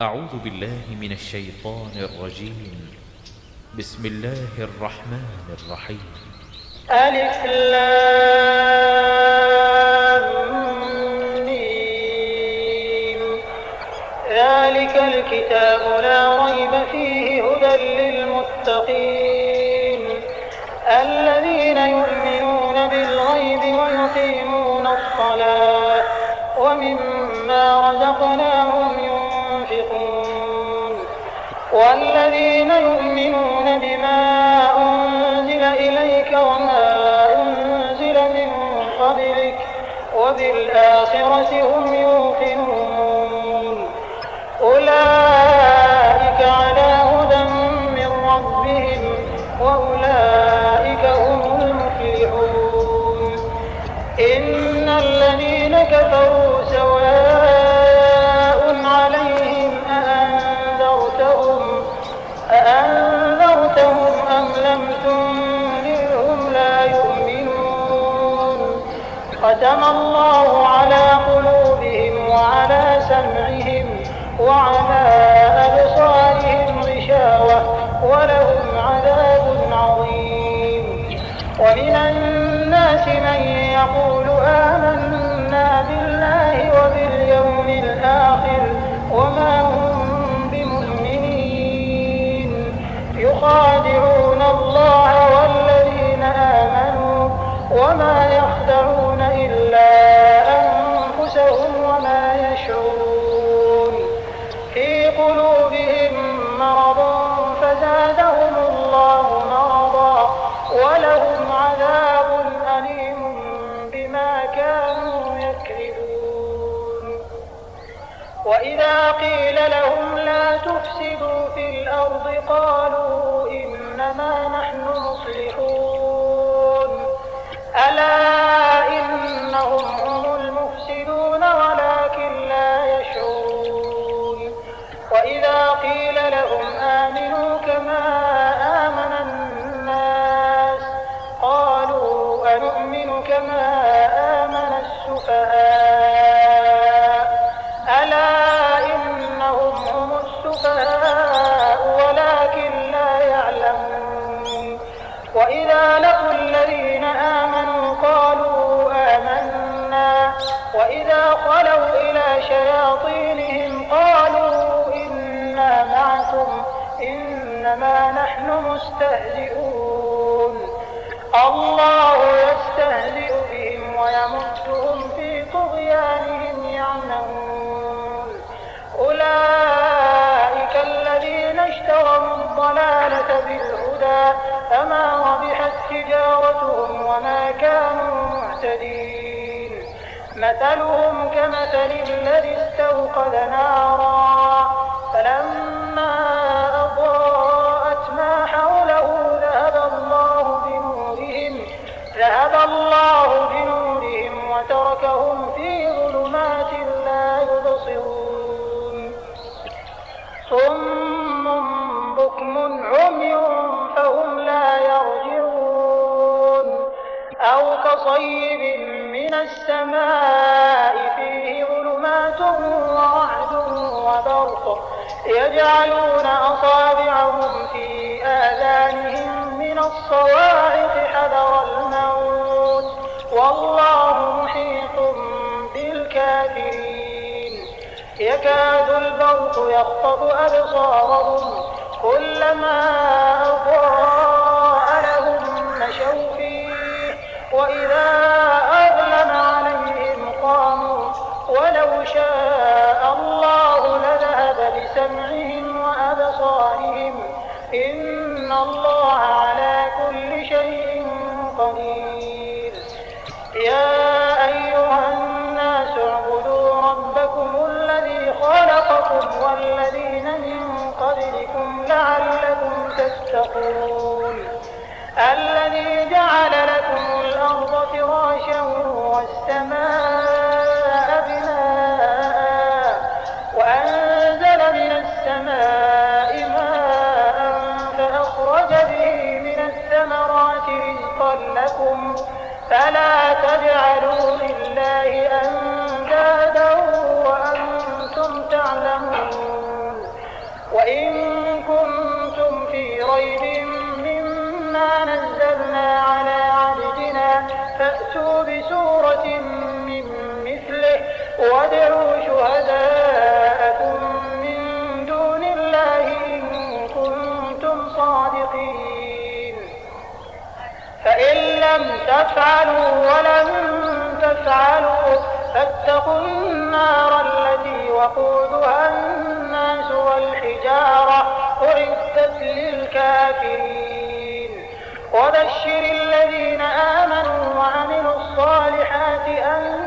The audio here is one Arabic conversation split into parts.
أعوذ بالله من الشيطان الرجيم. بسم الله الرحمن الرحيم. ألف لام ميم. ذلك الكتاب لا ريب فيه هدى للمتقين الذين يؤمنون بالغيب ويقيمون الصلاة ومما رزقناهم ينفقون والذين يؤمنون بما أنزل إليك وما أنزل من قبلك وبالآخرة هم يوقنون أولئك على هدى من ربهم وأولئك هم المفلحون إن الذين كفروا سواء عليهم أأنذرتهم أم لم تنذرهم لا يؤمنون ختم الله على قلوبهم وعلى سمعهم وعلى أبصارهم غشاوة ولهم عذاب عظيم ومن الناس من يقول آمنا بالله وباليوم الآخر وما هم بمؤمنين يخادعون الله والذين آمنوا وما يخدعون إلا أنفسهم وما يشعرون في قلوبهم مرض فزادهم الله مرضا ولهم عذاب أليم بما كانوا يكذبون وإذا قيل لهم لا تفسدوا في الأرض قالوا إنما نحن مصلحون ألا إنهم هم المفسدون ولكن لا يشعرون وإذا قيل لهم آمنوا كما آمن الناس قالوا أنؤمن كما آمن السفهاء ألا إنهم هم السفهاء ولكن لا يعلمون وإذا لقوا الذين آمنوا قالوا آمنا وإذا خلوا إلى شياطينهم قالوا إنا معكم إنما نحن مستهزئون الله يستهزئ بهم ويمدهم في طغيانهم يعمهون أولئك الذين اشتروا الضلالة بالهدى فما ربحت تجارتهم وما كانوا مهتدين مثلهم كمثل الذي استوقد نارا فلما أضاءت ما حوله ذهب الله بنورهم وتركهم في ظلمات لا يبصرون صم بكم عمي فهم لا يرجعون أو كصيب من السماء فيه ظلمات ورعد وبرق يجعلون أصابعهم في آذانهم من الصواعق حذر الموت والله محيط بالكافرين يكاد البرق يخطف أبصارهم كلما أضاء لهم مشوا فيه وإذا أظلم عليهم قاموا ولو شاء الله لذهب بسمعهم وأبصارهم إن الله على كل شيء قدير يا أيها الناس اعبدوا ربكم الذي خلقكم والذين من قبلكم لعلكم تتقون الذي جعل لكم الأرض فراشا والسماء بناء وأنزل من السماء ماء فأخرج به من الثمرات رزقا لكم فلا تجعلوا لله أندادا وأنتم تعلمون وإن كنتم في ريب مما نزلنا على عبدنا فأتوا بسورة من مثله وادعوا شهداءكم من دون الله إن كنتم صادقين. فإن لم تفعلوا ولن تفعلوا فاتقوا النار التي وقودها الناس والحجارة أعدت للكافرين. وبشر الذين آمنوا وعملوا الصالحات أن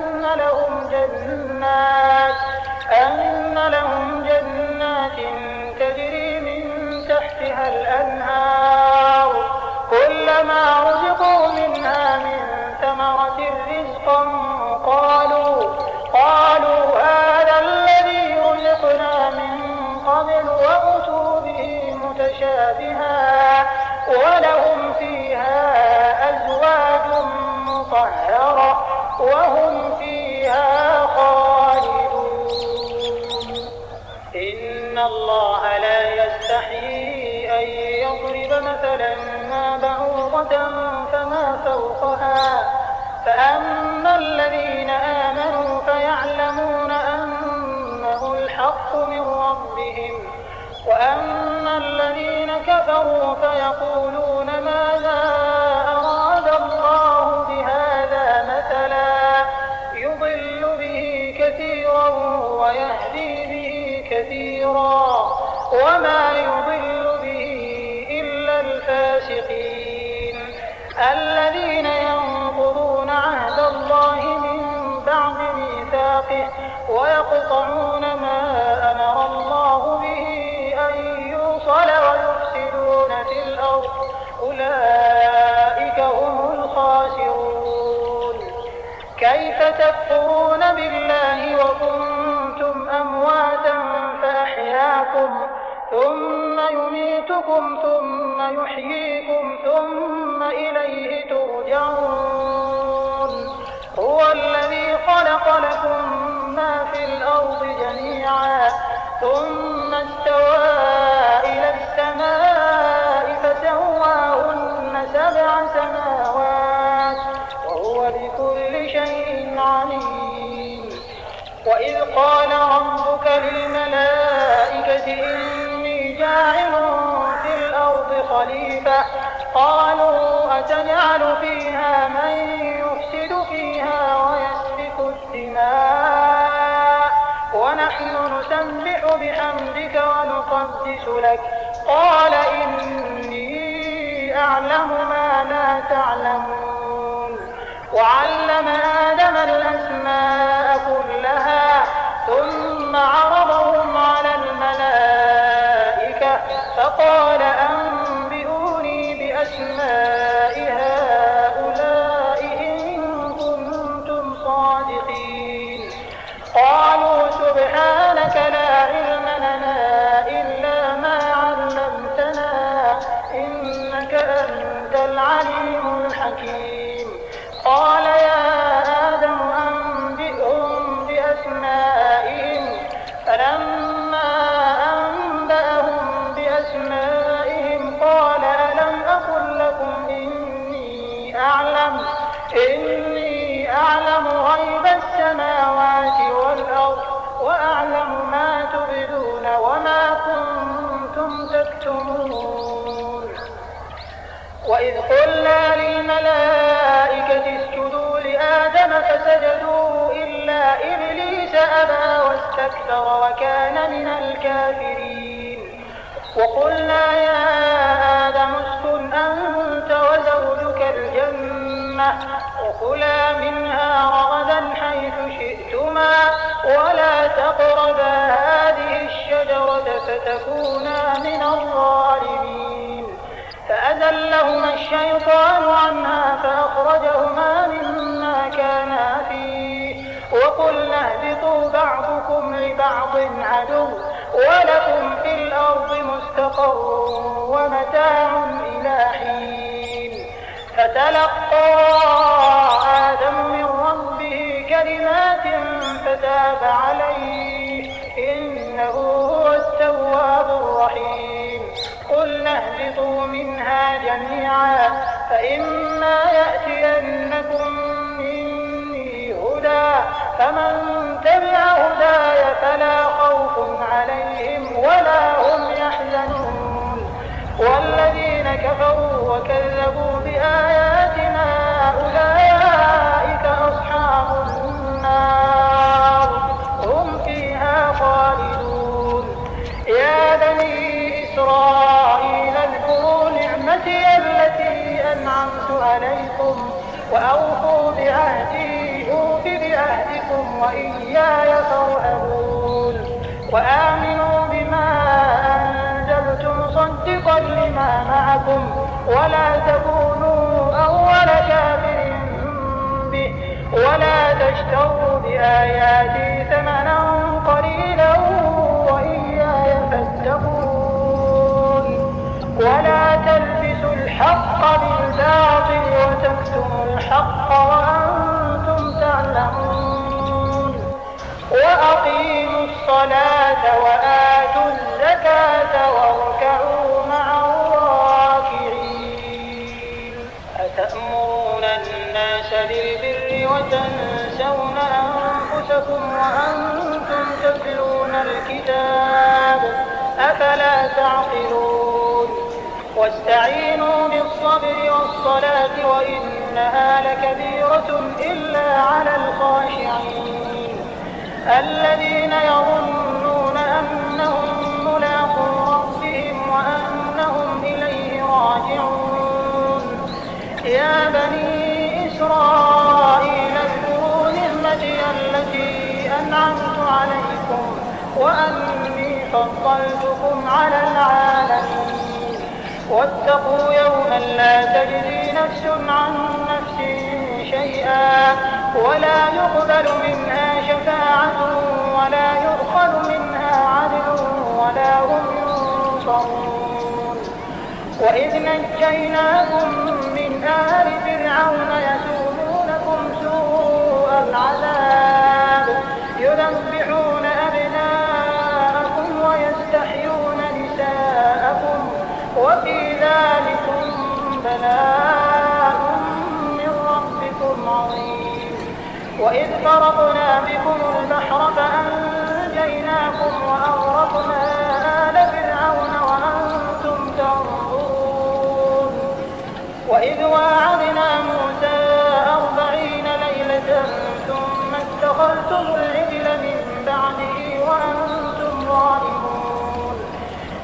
لهم جنات تجري من تحتها الأنهار كلما رزقوا منها من ثمرة رزقا قالوا هذا الذي رزقنا من قبل وأتوا به متشابها ولهم فيها أزواج مطهرة وهم فيها خالدون. إن الله لا يستحيي أن يضرب مثلا ما بعوضة فما فوقها فأما الذين آمنوا فيعلمون أنه الحق من ربهم وأما الذين كفروا فيقولون ماذا أراد الله بهذا مثلا يضل به كثيرا ويهدي به كثيرا وما يضل به إلا الفاسقين الذين ينقضون عهد الله من بعد ميثاقه ويقطعون ما أمر الله به أن يوصل ويفسدون في الأرض أولئك هم الخاسرون. كيف تكفرون بالله وكنتم أمواتا فأحياكم ثم يميتكم ثم يحييكم ثم إليه ترجعون. هو الذي خلق لكم ما في الأرض جميعا ثم استوى إلى السماء فسواهن 7 سماوات وهو بكل شيء عليم. وإذ قال ربك للملائكة إني جاعل في الأرض خليفة قالوا أتجعل فيها من يفسد فيها ويسفك الدماء ونحن نسبح بحمدك ونقدس لك قال إني أعلم ما لا تعلمون. وعلم آدم الأسماء كلها ثم عرضهم على الملائكة فقال أنبئوني بأسماء هؤلاء إن كنتم صادقين. قالوا سبحانك لا علم لنا إلا ما علمتنا إنك أنت العليم الحكيم. قال يا آدم أنبئهم بأسمائهم فلما أنبأهم بأسمائهم قال ألم أقل لكم إني أعلم غيب السماوات والأرض وأعلم ما تبدون وما كنتم تكتمون. وإذ قلنا للملائكة اسجدوا لآدم فسجدوا إلا إبليس أبى واستكبر وكان من الكافرين. وقلنا يا آدم اسكن أنت وزوجك الجنة وكلا منها رغدا حيث شئتما ولا تقربا هذه الشجرة فتكونا من الظالمين. فأزلهما الشيطان عنها فأخرجهما مما كانا فيه وقلنا اهبطوا بعضكم لبعض عدو ولكم في الأرض مستقر ومتاع إلى حين. فتلقى آدم من ربه كلمات فتاب عليه إنه هو التواب الرحيم. فإما يأتينكم مني هدى فمن تبع هداي فلا خوف عليهم ولا هم يحزنون والذين كفروا وكذبوا بآياتنا أولئك أصحاب النار هم فيها خالدون يا بني إسرائيل اذكروا نعمتي التي أنعمت عليكم وأوفوا بعهدي أوف بعهدكم وإياي فارهبون وآمنوا بما أنزلت مصدقا لما معكم ولا تكونوا أول كافر به ولا تشتروا بآياتي ثمنا قليلا وإياي فاتقون ولا تلبسوا الحق بالباطل وتكتموا الحق وأنتم تعلمون وأقيموا الصلاة وآتوا الزكاة واركعوا مع الراكعين أتأمرون الناس بالبر وتنسون أنفسكم وأنتم تتلون الكتاب أفلا تعقلون واستعينوا بالصبر والصلاة وإنها لكبيرة إلا على الخاشعين الذين يظنون أنهم ملاقو ربهم وأنهم إليه راجعون يا بني إسرائيل اذكروا نعمتي التي أنعمت عليكم وأني فضلتكم على العالمين واتقوا يوما لا تجزي نفس عن نفس شيئا ولا يقبل منها شفاعة ولا يؤخذ منها عدل ولا هم ينصرون وإذ نجيناكم من آل فرعون يسومونكم سوء العذاب يذبحون أبناءكم ويستحيون نساءكم وفي ذلكم بلاء من ربكم عظيم وإذ فرقنا بكم البحر فأنجيناكم وأغرقنا آل فرعون وأنتم تنظرون وإذ واعدنا موسى 40 ليلة ثم اتخذتم العجل من بعده وأنتم ظالمون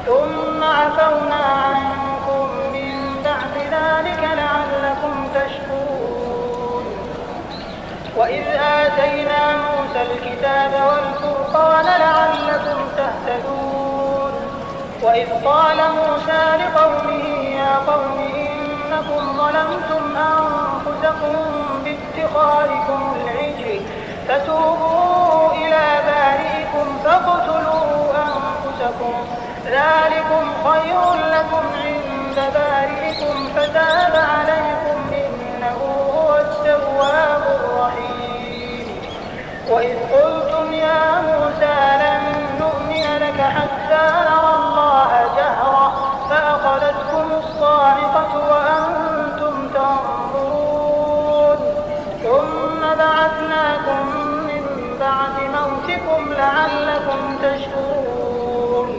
ثم عفونا عنكم من بعد ذلك لعلكم تشكرون وإذ آتينا موسى الكتاب والفرقان لعلكم تهتدون وإذ قال موسى لقومه يا قوم إنكم ظلمتم أنفسكم باتخاذكم العجل فتوبوا إلى بارئكم فاقتلوا أنفسكم ذلكم خير لكم عند بارئكم فتاب عليكم إنه هو التواب الرحيم وإذ قلتم يا موسى لن نؤمن لك حتى نرى الله جهرة فأخذتكم الصاعقة وأنتم تنظرون ثم بعثناكم من بعد موتكم لعلكم تشكرون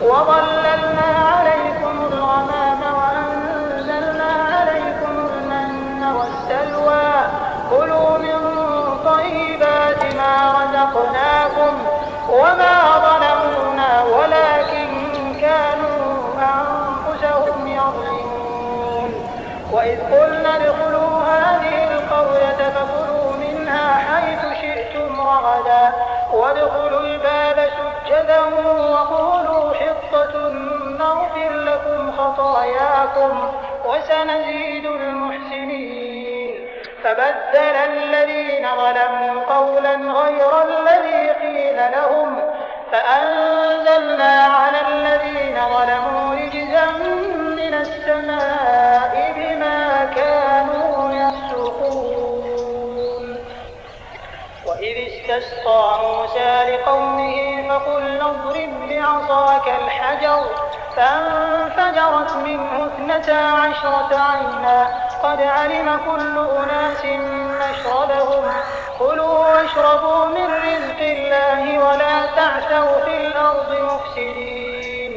وظللنا عليكم الغمام وأنزلنا عليكم المن والسلوى كلوا من طيبات ما رزقناكم وما ظلمونا ولكن كانوا أنفسهم يظلمون وإذ قلنا ادخلوا هذه القرية فكلوا منها حيث شئتم رغدا وادخلوا الباب سجدا وقولوا حطة نغفر لكم خطاياكم وسنزيد المحسنين فبدل الذين ظلموا قولا غير الذي قيل لهم فأنزلنا على الذين ظلموا رجزا من السماء بما كانوا يفسقون وإذ استسقى موسى لقومه فقلنا اضرب بعصاك الحجر فانفجرت منه 12 عينا قد علم كل أناس مشربهم كلوا واشربوا من رزق الله ولا تعثوا في الأرض مفسدين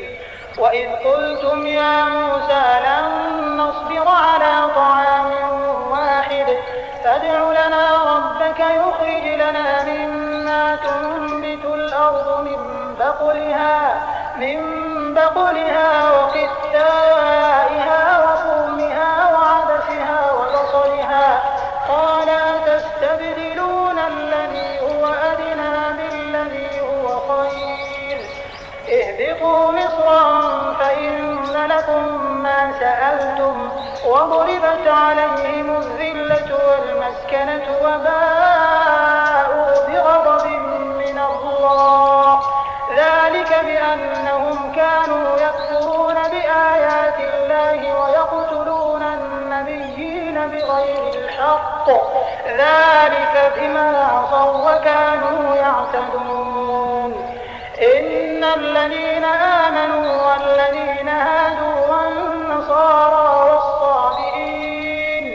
وإذ قلتم يا موسى لن نصبر على طعام واحد فادع لنا ربك يخرج لنا مما تنبت الأرض من بقلها وقثائها وفومها وعدسها وبصلها قال أتستبدلون الذي هو أدنى بالذي هو خير اهبطوا مصرا فإن لكم ما سألتم وضربت عليهم الذلة والمسكنة وباءوا بغضب من الله ذلك بأنهم كانوا يكفرون بآيات الله ويقتلون النبيين بغير الحق ذلك بما عصوا وكانوا يعتدون إن الذين آمنوا والذين هادوا والنصارى والصابئين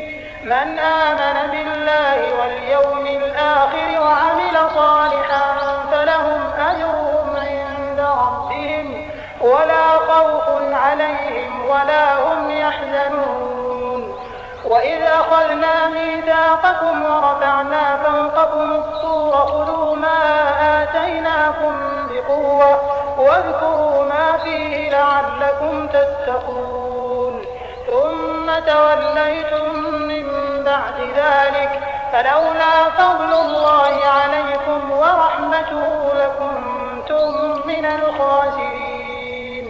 من آمن بالله واليوم الآخر وعمل صالحا فلهم أجرهم عند ربهم ولا خوف عليهم ولا هم يحزنون وإذ أخذنا ميثاقكم ورفعنا فوقكم الطور خذوا ما آتيناكم بقوة واذكروا ما فيه لعلكم تتقون ثم توليتم من بعد ذلك فلولا فضل الله عليكم ورحمته لكنتم من الخاسرين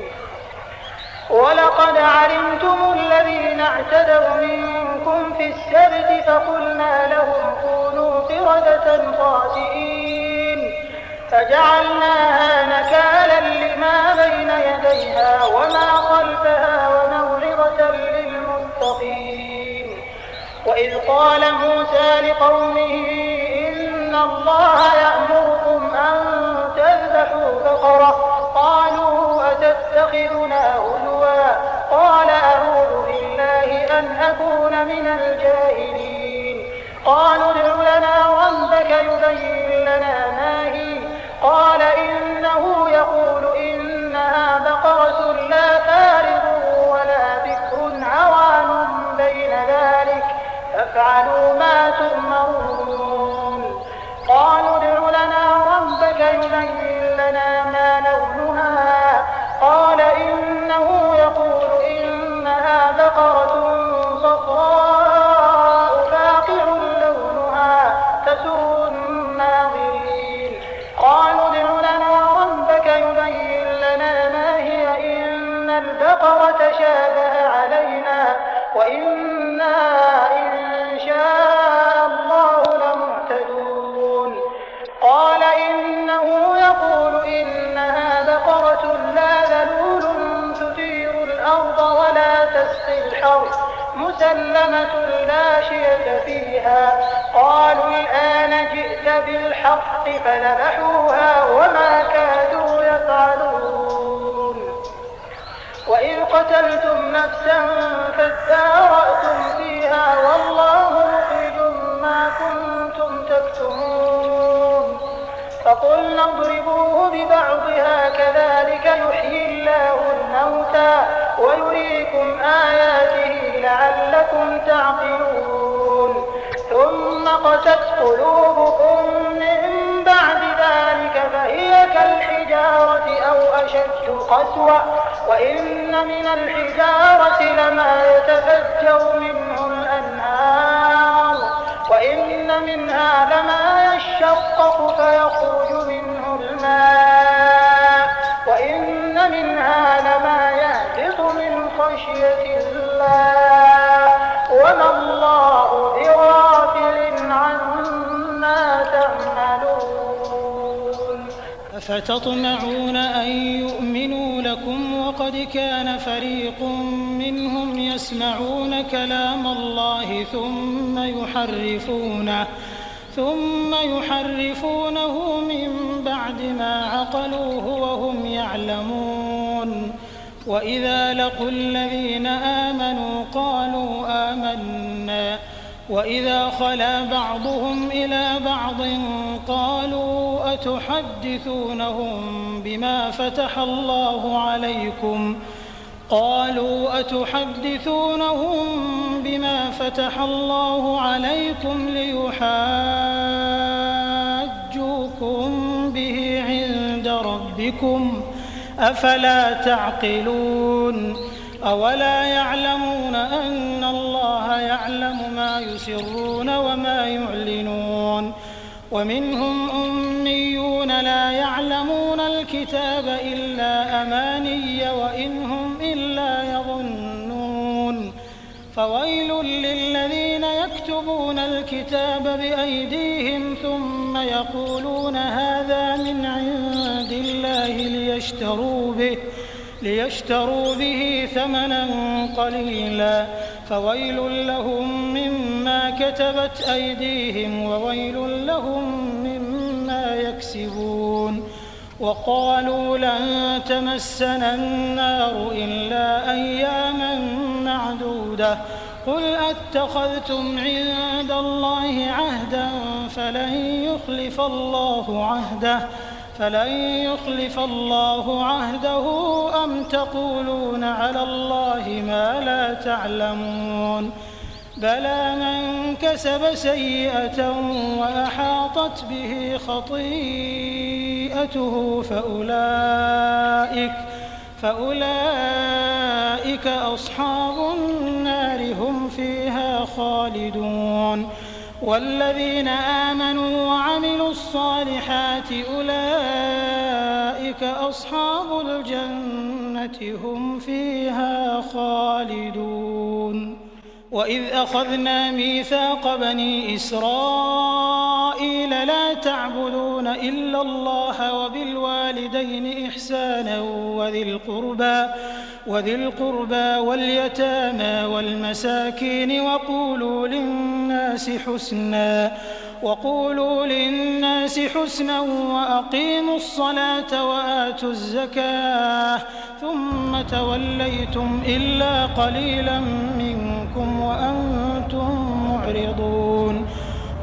ولقد علمتم الذين اعتدوا منكم في السبت فقلنا لهم كونوا قردة خاسئين فجعلناها نكالا لما بين يديها وما خلفها وموعظة للمتقين وإذ قال موسى لقومه إن الله يأمركم أن تذبحوا بقرة قالوا أتتخذنا هزوا قال أعوذ بالله أن أكون من الجاهلين قالوا ادع لنا ربك يبين لنا ما هي قال إنه يقول إنها بقرة لا فارض ولا بكر عوان بين ذلك فافعلوا ما تؤمرون قالوا ادع لنا ربك يبين لنا ما لونها قال إنه يقول إنها بقرة صفراء فاقع لونها تسر الناظرين قالوا ادع لنا ربك يبين لنا ما هي إن البقرة شابه علينا وإنا إن شاء الله لمهتدون قال إنه يقول إنها بقرة لا ذلول تثير الأرض ولا تسقي الحرث مسلمة لا شية فيها قالوا الآن جئت بالحق فذبحوها وما كادوا يفعلون وإذ قتلتم نفسا فادارأتم فيها والله مخرج ما كنتم تكتمون فقلنا اضربوه ببعضها كذلك يحيي الله الموتى ويريكم آياته لعلكم تعقلون ثم قست قلوبكم من بعد ذلك فهي كالحجارة أو أشد قسوة وإن من الحجارة لما يتفجر منه الأنهار وإن منها لما يشقق فيخرج منه الماء وإن منها لما يهبط من خشية الله وما الله بغافل عما تعملون أفتطمعون أن يؤمنوا لكم وقد كان فريق منهم يسمعون كلام الله ثم يحرفونه من بعد ما عقلوه وهم يعلمون وإذا لقوا الذين آمنوا قالوا آمنا وإذا خلا بعضهم إلى بعض قالوا أتحدثونهم بما فتح الله عليكم ليحاجوكم به عند ربكم أفلا تعقلون أولا يعلمون أن الله يعلم ما يسرون وما يعلنون ومنهم أميون لا يعلمون الكتاب إلا أماني وإن هم إلا يظنون فويل للذين يكتبون الكتاب بأيديهم ثم يقولون هذا من عند الله ليشتروا به ثمنا قليلا فويل لهم مما كتبت أيديهم وويل لهم مما يكسبون وقالوا لن تمسنا النار إلا أياما معدودة قل أتخذتم عند الله عهدا فلن يخلف الله عهده أم تقولون على الله ما لا تعلمون بلى من كسب سيئة وأحاطت به خطيئته فأولئك أصحاب النار هم فيها خالدون والذين آمنوا وعملوا الصالحات أولئك أصحاب الجنة هم فيها خالدون وإذ أخذنا ميثاق بني إسرائيل لا تعبدون إلا الله وبالوالدين إحسانا وذي القربى واليتامى والمساكين وقولوا للناس حسنا وأقيموا الصلاة وآتوا الزكاة ثم توليتم إلا قليلا منكم وأنتم معرضون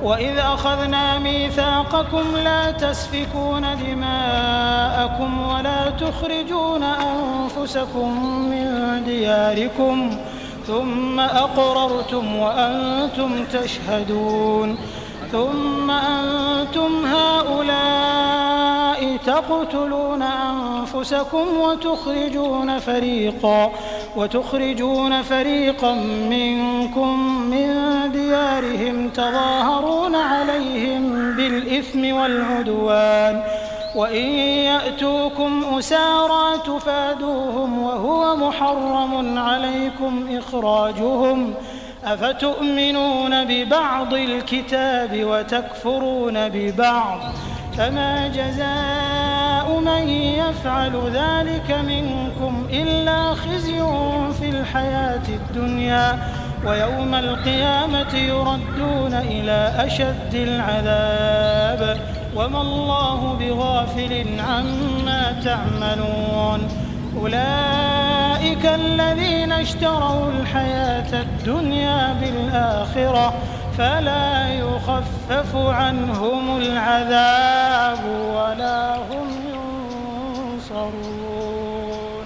وإذ أخذنا ميثاقكم لا تسفكون دماءكم ولا تخرجون أنفسكم من دياركم ثم أقررتم وأنتم تشهدون ثم أنتم هؤلاء تقتلون أنفسكم وتخرجون فريقا منكم من ديارهم تظاهرون عليهم بالإثم والعدوان وإن يأتوكم أسارى تفادوهم وهو محرم عليكم إخراجهم أفتؤمنون ببعض الكتاب وتكفرون ببعض فما جزاء من يفعل ذلك منكم إلا خزي في الحياة الدنيا ويوم القيامة يردون إلى أشد العذاب وما الله بغافل عما تعملون أولئك الذين اشتروا الحياة الدنيا بالآخرة فلا يخفف عنهم العذاب ولا هم ينصرون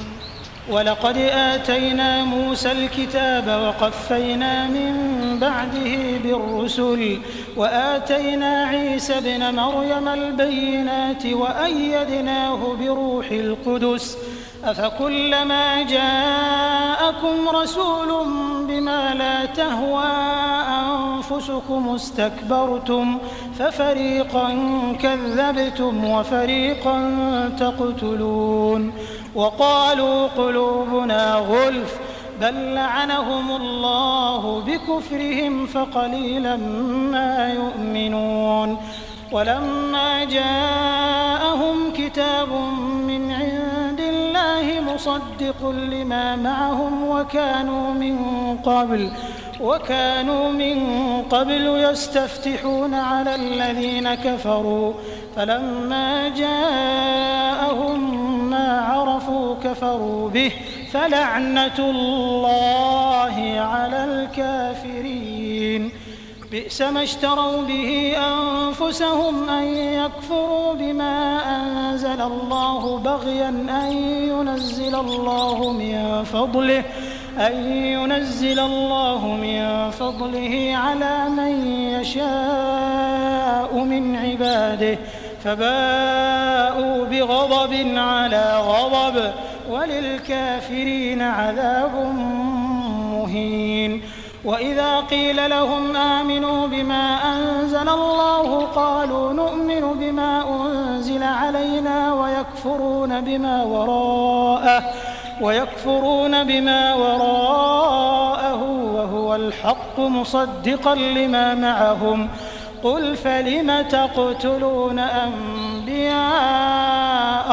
ولقد آتينا موسى الكتاب وقفينا من بعده بالرسل وآتينا عيسى ابن مريم البينات وأيدناه بروح القدس أفكلما جاءكم رسول بما لا تهوى أنفسكم استكبرتم ففريقا كذبتم وفريقا تقتلون وقالوا قلوبنا غلف بل لعنهم الله بكفرهم فقليلا ما يؤمنون ولما جاءهم كتاب من عند الله مصدق لما معهم وكانوا من قبل يستفتحون على الذين كفروا فلما جاءهم ما عرفوا كفروا به فلعنة الله على الكافرين بئس ما اشتروا به أنفسهم أن يكفروا بما أنزل الله بغيا أن ينزل الله من فضله على من يشاء من عباده فباءوا بغضب على غضب وللكافرين عذاب مهين. وإذا قيل لهم آمنوا بما أنزل الله قالوا نؤمن بما أنزل علينا ويكفرون بما وراءه وهو الحق مصدقا لما معهم قل فلم تقتلون أنبياء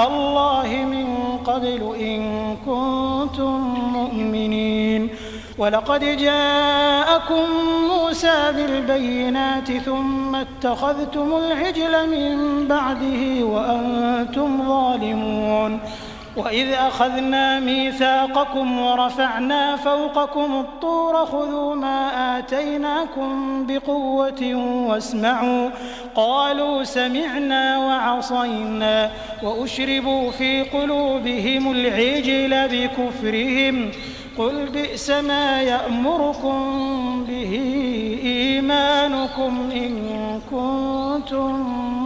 الله من قبل إن كنتم مؤمنين. ولقد جاءكم موسى بالبينات ثم اتخذتم العجل من بعده وأنتم ظالمون. وإذ أخذنا ميثاقكم ورفعنا فوقكم الطور خذوا ما آتيناكم بقوة واسمعوا قالوا سمعنا وعصينا وأشربوا في قلوبهم العجل بكفرهم قل بئس ما يأمركم به إيمانكم إن كنتم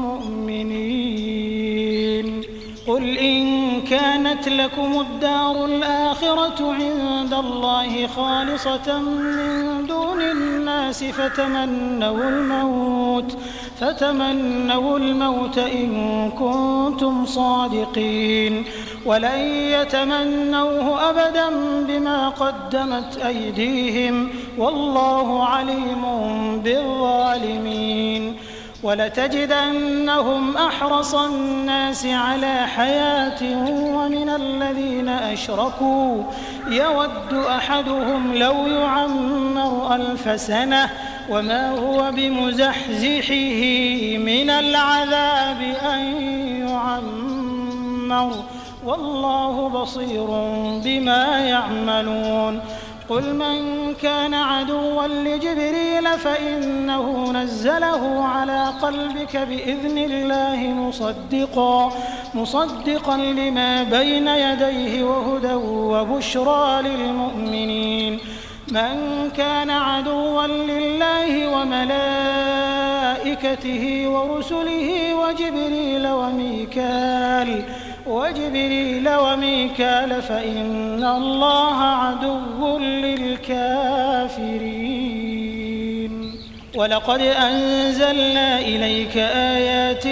مؤمنين. قل إن كانت لكم الدار الآخرة عند الله خالصة من دون الناس فتمنوا الموت إن كنتم صادقين ولن يتمنوه أبدا بما قدمت أيديهم والله عليم بالظالمين. ولتجدنهم أحرص الناس على حياة ومن الذين أشركوا يود أحدهم لو يعمر 1000 سنة وما هو بمزحزحه من العذاب أن يعمر والله بصير بما يعملون. قل من كان عدوا لجبريل فإنه نزله على قلبك بإذن الله مصدقا لما بين يديه وهدى وبشرى للمؤمنين. من كان عدوا لله وملائكته ورسله وجبريل وميكال فإن الله عدو للكافرين. ولقد أنزلنا إليك آيات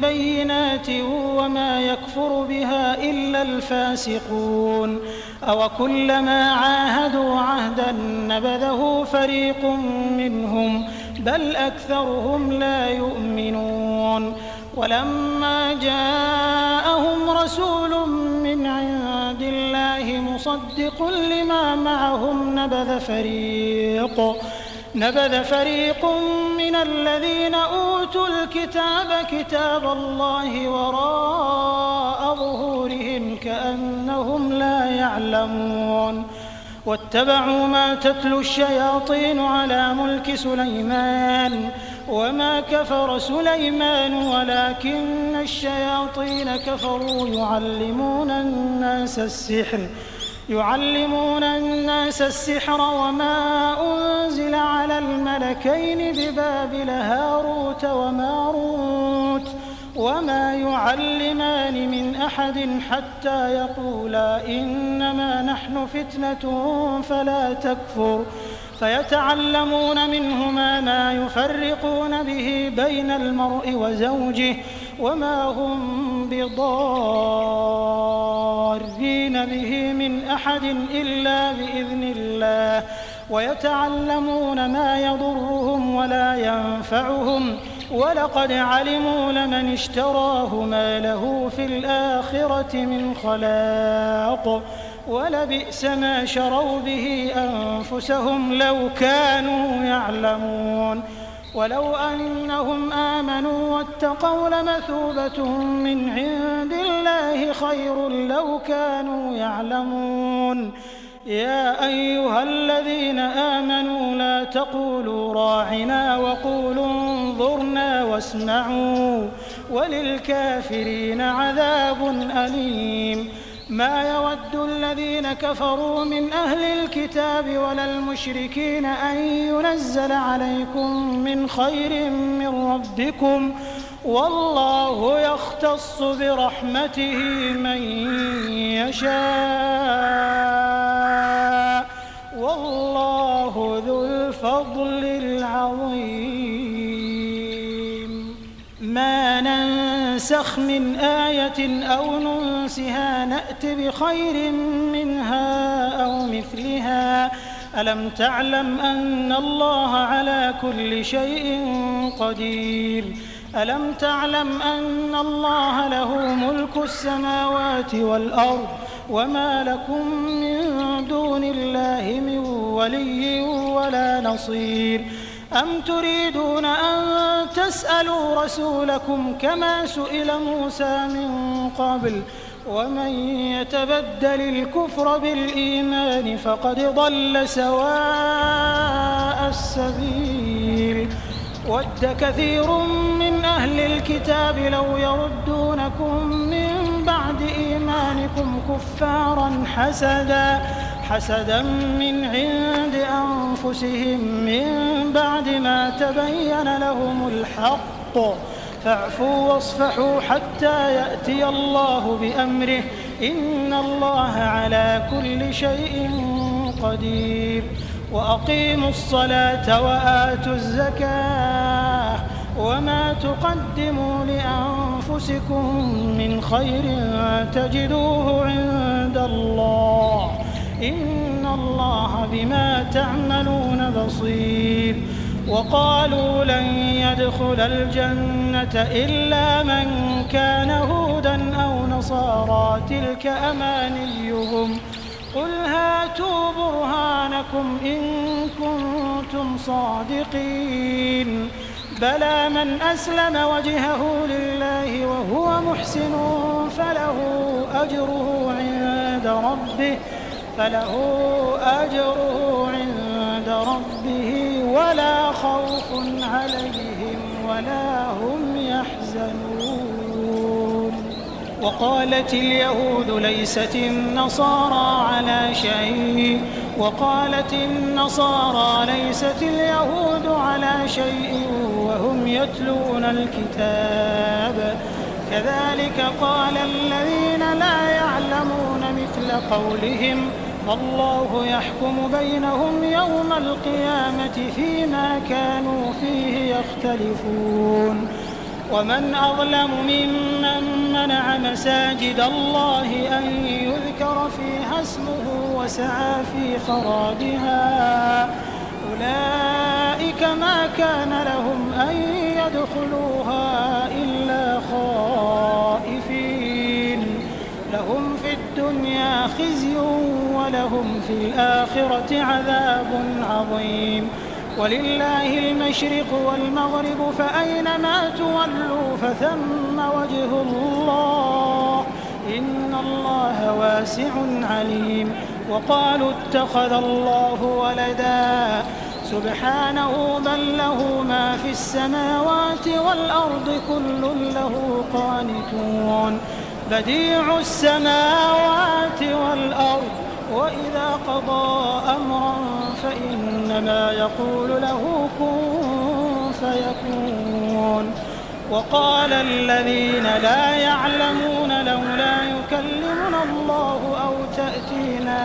بينات وما يكفر بها إلا الفاسقون. أوكلما عاهدوا عهدا نبذه فريق منهم بل أكثرهم لا يؤمنون. ولما جاءهم رسول من عند الله مصدق لما معهم نبذ فريق من الذين أوتوا الكتاب كتاب الله وراء ظهورهم كأنهم لا يعلمون. واتبعوا ما تتلو الشياطين على ملك سليمان وما كفر سليمان ولكن الشياطين كفروا يعلمون الناس السحر وما أنزل على الملكين ببابل هاروت وماروت وما يعلمان من أحد حتى يقولا إنما نحن فتنة فلا تكفر فيتعلمون منهما ما يفرقون به بين المرء وزوجه وما هم بضارين به من أحد إلا بإذن الله ويتعلمون ما يضرهم ولا ينفعهم ولقد علموا لمن اشتراه ما له في الآخرة من خلاق ولبئس ما شروا به أنفسهم لو كانوا يعلمون. ولو أنهم آمنوا واتقوا لمثوبة من عند الله خير لو كانوا يعلمون. يا أيها الذين آمنوا لا تقولوا راعنا وقولوا انظرنا واسمعوا وللكافرين عذاب أليم. ما يود الذين كفروا من أهل الكتاب ولا المشركين أن ينزل عليكم من خير من ربكم والله يختص برحمته من يشاء والله ذو الفضل العظيم. ما ننسخ من آية أو ننسها نأت بخير منها أو مثلها. ألم تعلم أن الله على كل شيء قدير. ألم تعلم أن الله له ملك السماوات والأرض وما لكم من دون الله من ولي ولا نصير. أم تريدون أن تسألوا رسولكم كما سئل موسى من قبل ومن يتبدل الكفر بالإيمان فقد ضل سواء السبيل. ود كثير من أهل الكتاب لو يردونكم من بعد إيمانكم كفارا حسدا من عند أنفسهم من بعد ما تبين لهم الحق فاعفوا واصفحوا حتى يأتي الله بأمره إن الله على كل شيء قدير. وأقيموا الصلاة وآتوا الزكاة وما تقدموا لأنفسكم من خير تجدوه عند الله إن الله بما تعملون بصير. وقالوا لن يدخل الجنة إلا من كان هودا أو نصارى تلك أمانيهم قل هاتوا برهانكم إن كنتم صادقين. بلى من أسلم وجهه لله وهو محسن فله أجره عند ربه ولا خوف عليهم ولا هم يحزنون. وقالت اليهود ليست النصارى على شيء وقالت النصارى ليست اليهود على شيء وهم يتلون الكتاب كذلك قال الذين لا يعلمون مثل قولهم الله يحكم بينهم يوم القيامة فيما كانوا فيه يختلفون. ومن أظلم ممن منع مساجد الله أن يذكر فيها اسمه وسعى في خرابها أولئك ما كان لهم أن يدخلوها إلا خائفين لهم في الدنيا خزي ولهم في الآخرة عذاب عظيم. ولله المشرق والمغرب فأينما تولوا فثم وجه الله إن الله واسع عليم. وقالوا اتخذ الله ولدا سبحانه بل له ما في السماوات والأرض كل له قانتون. بديع السماوات والأرض وإذا قضى أمرا فإنما يقول له كن فيكون. وقال الذين لا يعلمون لولا يكلمنا الله أو تأتينا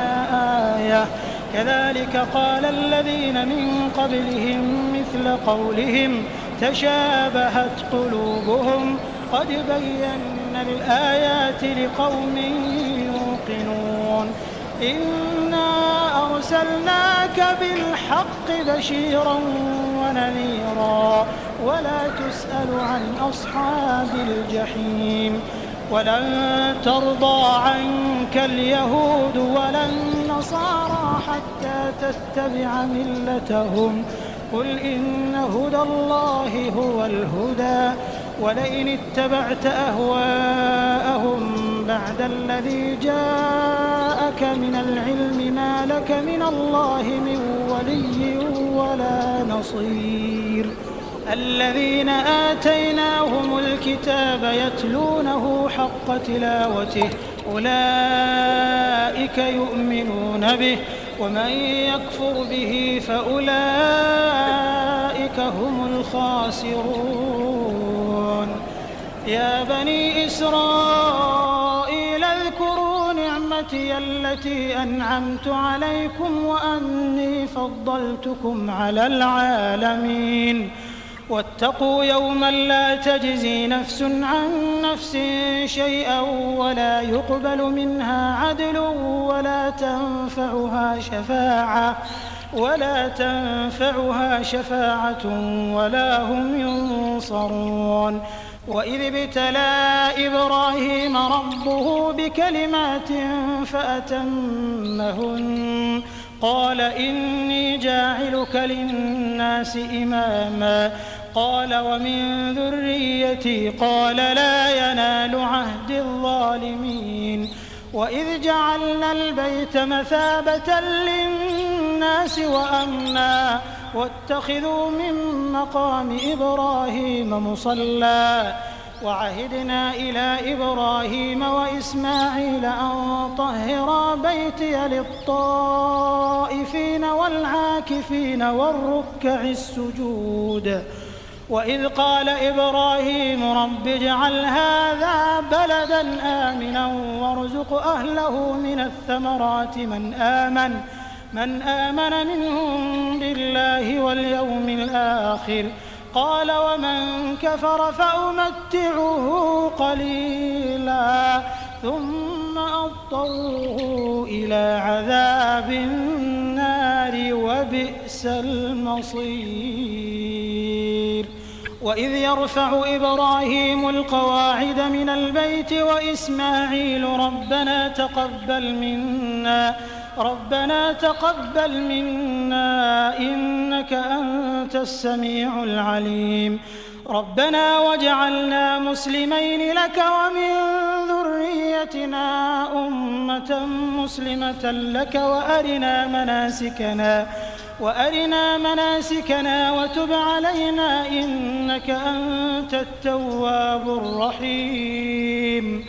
آية كذلك قال الذين من قبلهم مثل قولهم تشابهت قلوبهم قد بينا الآيات لقوم يوقنون. إنا أرسلناك بالحق بشيرا ونذيرا ولا تسأل عن أصحاب الجحيم. ولن ترضى عنك اليهود ولا النصارى حتى تتبع ملتهم قل إن هدى الله هو الهدى ولئن اتبعت أهواءهم بعد الذي جاءك من العلم ما لك من الله من ولي ولا نصير الذين آتيناهم الكتاب يتلونه حق تلاوته أولئك يؤمنون به ومن يكفر به فأولئك هم الخاسرون يا بني إسرائيل اذكروا نعمتي التي أنعمت عليكم وأني فضلتكم على العالمين واتقوا يوما لا تجزي نفس عن نفس شيئا ولا يقبل منها عدل ولا تنفعها شفاعة ولا هم ينصرون وإذ ابتلى إبراهيم ربه بكلمات فأتمهن قال إني جاعلك للناس إماما قال ومن ذريتي قال لا ينال عهد الظالمين وإذ جعلنا البيت مثابة للناس وأمنا واتخذوا من مقام إبراهيم مصلى وعهدنا إلى إبراهيم وإسماعيل أن طهرا بيتي للطائفين والعاكفين والركع السجود وإذ قال إبراهيم رب اجعل هذا بلدا آمنا وارزق أهله من الثمرات من آمن منهم بالله واليوم الآخر قال ومن كفر فأمتعه قليلا ثم أضطره إلى عذاب النار وبئس المصير وإذ يرفع إبراهيم القواعد من البيت وإسماعيل ربنا تقبل منا إنك أنت السميع العليم ربنا واجعلنا مسلمين لك ومن ذريتنا أمة مسلمة لك وأرنا مناسكنا وتب علينا إنك أنت التواب الرحيم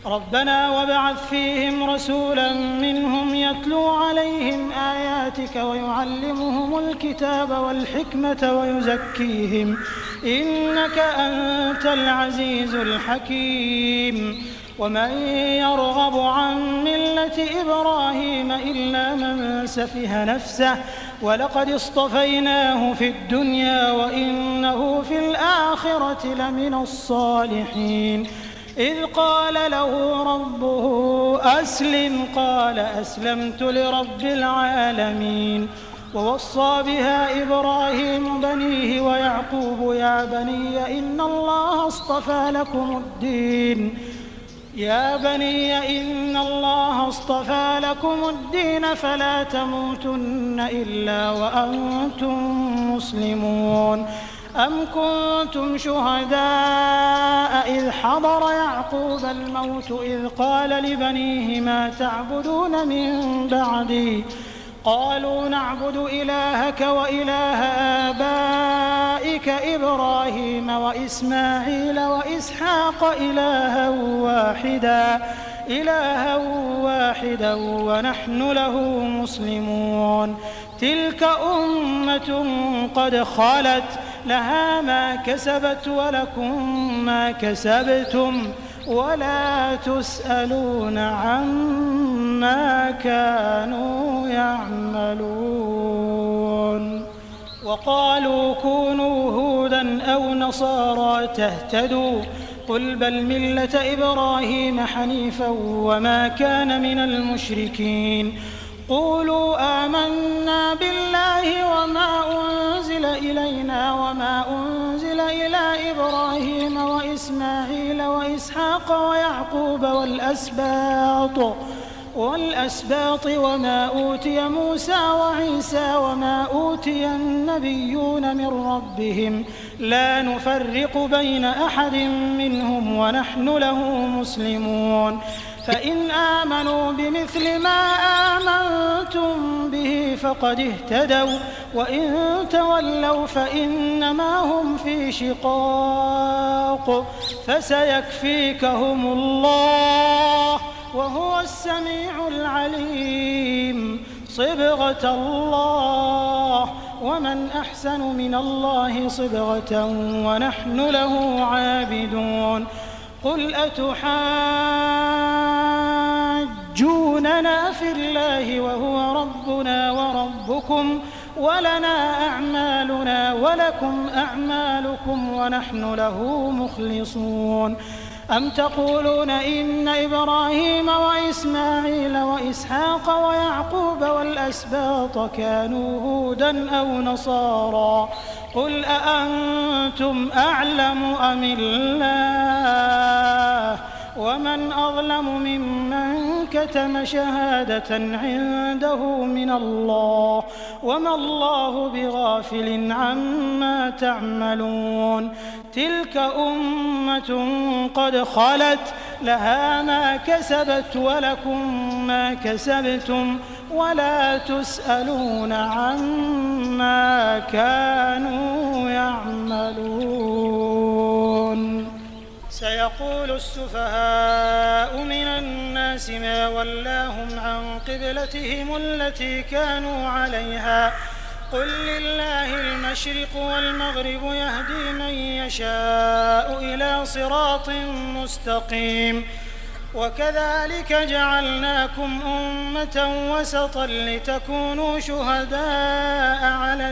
ربنا وابعث فيهم رسولا منهم يتلو عليهم آياتك ويعلمهم الكتاب والحكمة ويزكيهم إنك أنت العزيز الحكيم ومن يرغب عن ملة إبراهيم إلا من سفه نفسه ولقد اصطفيناه في الدنيا وإنه في الآخرة لمن الصالحين إذ قال له ربه أسلم قال أسلمت لرب العالمين ووصى بها إبراهيم بنيه ويعقوب يا بني إن الله اصطفى لكم الدين فلا تموتن إلا وأنتم مسلمون أم كنتم شهداء إذ حضر يعقوب الموت إذ قال لبنيه ما تعبدون من بعدي قالوا نعبد إلهك وإله آبائك إبراهيم وإسماعيل وإسحاق إلها واحدا ونحن له مسلمون تلك أمة قد خلت لها ما كسبت ولكم ما كسبتم ولا تسألون عما كانوا يعملون وقالوا كونوا هودا أو نصارى تهتدوا قل بل ملة إبراهيم حنيفا وما كان من المشركين قولوا آمنا بالله وما أنزل إلينا وما أنزل إلى إبراهيم وإسماعيل وإسحاق ويعقوب والأسباط وما أوتي موسى وعيسى وما أوتي النبيون من ربهم لا نفرق بين أحد منهم ونحن له مسلمون فإن آمنوا بمثل ما آمنتم به فقد اهتدوا وإن تولوا فإنما هم في شقاق فسيكفيكهم الله وهو السميع العليم صبغة الله ومن أحسن من الله صبغة ونحن له عابدون قل أتحاجوننا في الله وهو ربنا وربكم ولنا أعمالنا ولكم أعمالكم ونحن له مخلصون أم تقولون إن إبراهيم وإسماعيل وإسحاق ويعقوب والأسباط كانوا هودا أو نصارى قل أأنتم أعلم أم الله ومن أظلم ممن كتم شهادة عنده من الله وما الله بغافل عما تعملون تلك أمة قد خلت لها ما كسبت ولكم ما كسبتم ولا تسألون عما كانوا يعملون سيقول السفهاء من الناس ما ولاهم عن قبلتهم التي كانوا عليها قل لله المشرق والمغرب يهدي من يشاء إلى صراط مستقيم وكذلك جعلناكم أمة وسطا لتكونوا شهداء على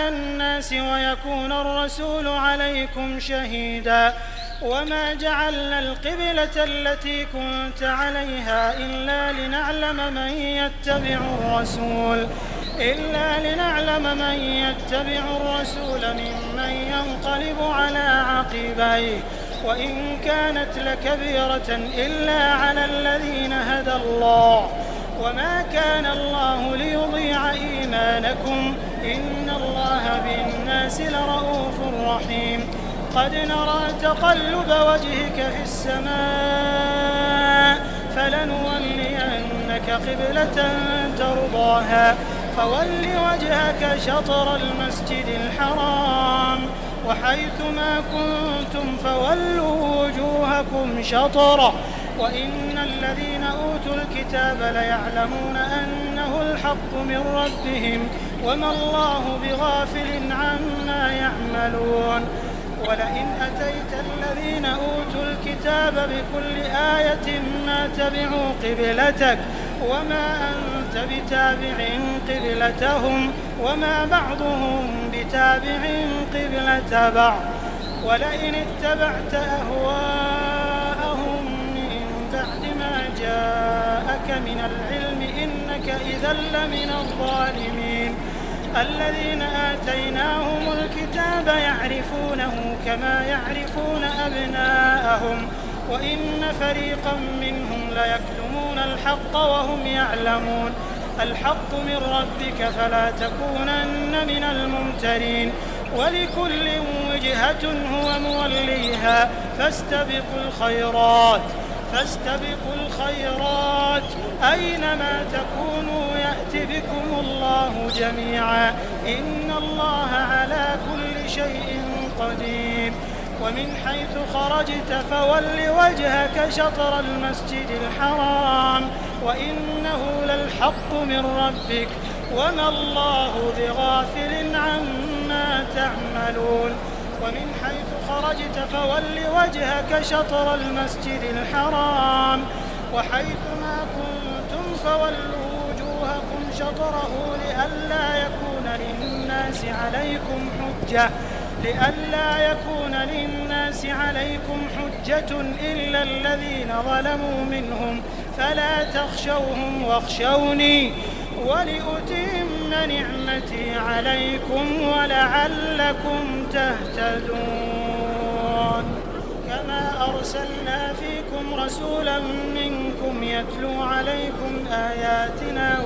الناس ويكون الرسول عليكم شهيدا وما جعلنا القبلة التي كنت عليها إلا لنعلم من يتبع الرسول ممن ينقلب على عقبيه وإن كانت لكبيرة إلا على الذين هدى الله وما كان الله ليضيع إيمانكم إن الله بالناس لرءوف رحيم قد نرى تقلب وجهك في السماء فلنولينك قبلة ترضاها فول وجهك شطر المسجد الحرام وحيث ما كنتم فولوا وجوهكم شطره وإن الذين أوتوا الكتاب ليعلمون أنه الحق من ربهم وما الله بغافل عما يعملون ولئن أتيت الذين أوتوا الكتاب بكل آية ما تبعوا قبلتك وما أنت بتابع قبلتهم وما بعضهم بتابع قبلة بعض ولئن اتبعت أهواءهم من بعد ما جاءك من العلم إنك إذا لمن الظالمين الذين آتيناهم الكتاب يعرفونه كما يعرفون أبناءهم وإن فريقا منهم ليكتمون الحق وهم يعلمون الحق من ربك فلا تكونن من الممترين ولكل وجهة هو موليها فاستبقوا الخيرات أينما تكونوا يأت بكم الله جميعا إن الله على كل شيء قدير ومن حيث خرجت فول وجهك شطر المسجد الحرام وإنه للحق من ربك وما الله بغافل عما تعملون ومن حيث خرجت فول وجهك شطر المسجد الحرام وحيث ما كنتم فولوا وجوهكم شطره لئلا يكون للناس عليكم حجة إلا الذين ظلموا منهم فلا تخشوهم واخشوني ولأتم نعمتي عليكم ولعلكم تهتدون كما أرسلنا فيكم رسولا منكم يتلو عليكم آياتنا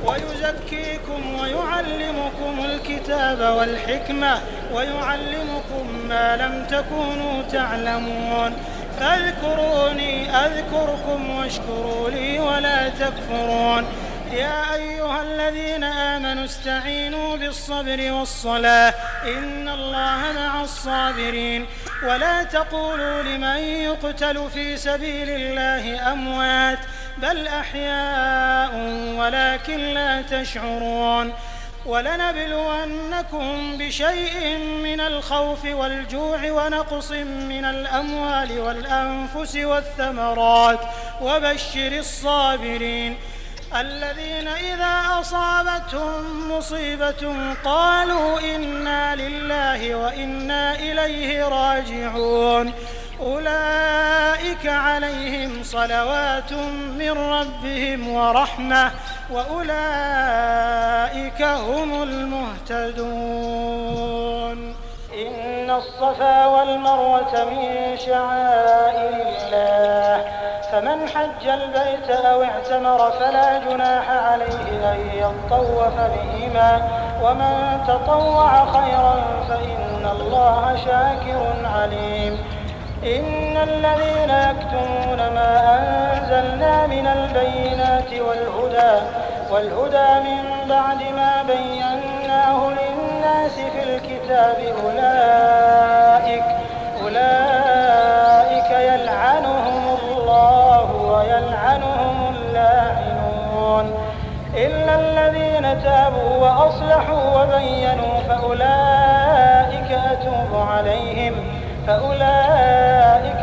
ويزكيكم ويعلمكم الكتاب والحكمة ويعلمكم ما لم تكونوا تعلمون فاذكروني أذكركم واشكروا لي ولا تكفرون. يا أيها الذين آمنوا استعينوا بالصبر والصلاة إن الله مع الصابرين. ولا تقولوا لمن يقتل في سبيل الله أموات بل أحياء ولكن لا تشعرون. ولنبلونكم بشيء من الخوف والجوع ونقص من الأموال والأنفس والثمرات وبشر الصابرين الذين إذا أصابتهم مصيبة قالوا إنا لله وإنا إليه راجعون أولئك عليهم صلوات من ربهم ورحمة وأولئك هم المهتدون. إن الصفا والمروة من شعائر الله فمن حج البيت أو اعتمر فلا جناح عليه أن يطوف بهما ومن تطوع خيرا فإن الله شاكر عليم. إن الذين يكتمون ما أنزلنا من البينات والهدى من بعد ما بيناه للناس في الكتاب أولئك يلعنهم الله ويلعنهم اللاعنون إلا الذين تابوا وأصلحوا وبينوا فأولئك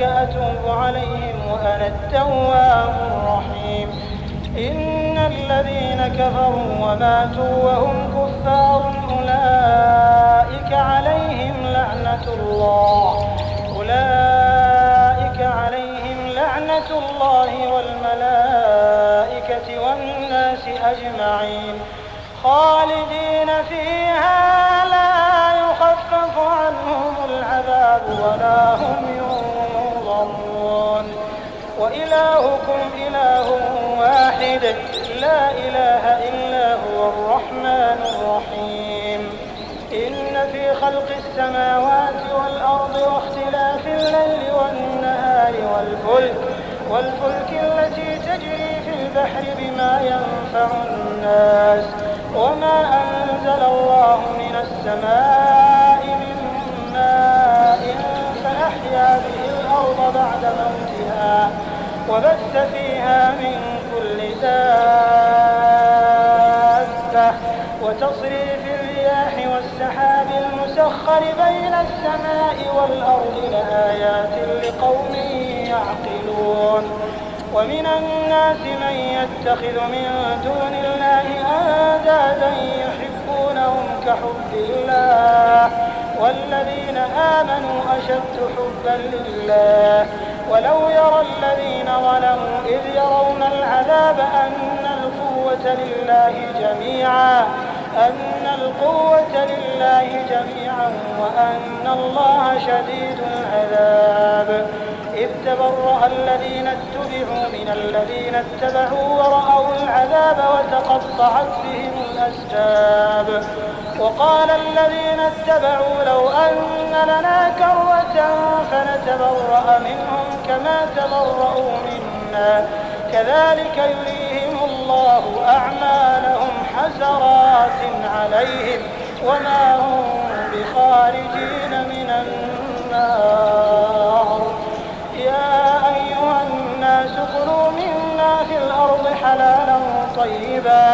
أتوب عليهم وأنا التواب الرحيم. إن الذين كفروا وماتوا وهم كفار أولئك عليهم لعنة الله والملائكة والناس أجمعين خالدين فيها لا يخفف عنهم العذاب ولا هم ينظرون. وإلهكم إله واحد لا إله إلا هو الرحمن الرحيم. إن في خلق السماوات والأرض واختلاف الليل والنهار والفلك التي تجري في البحر بما ينفع الناس وما أنزل الله من السماء من ماء فأحيا به الأرض بعد موتها وبث فيها من كل دابة وتصريف الرياح والسحاب المسخر بين السماء والأرض لآيات لقوم يعقلون. ومن الناس من يتخذ من دون الله أندادا يحبونهم كحب الله والذين آمنوا أشد حبا لله ولو يرى الذين ظلموا إذ يرون العذاب أن القوة لله جميعا وأن الله شديد العذاب. إذ تبرأ الذين اتبعوا من الذين اتبعوا ورأوا العذاب وتقطعت بهم الأسباب. وقال الذين اتبعوا لو أن لنا كرة فنتبرأ منهم كما تبرأوا منا كذلك يريهم الله أعمالهم حسرات عليهم وما هم بخارجين من النار. يا أيها الناس كلوا مما في الأرض حلالا طيبا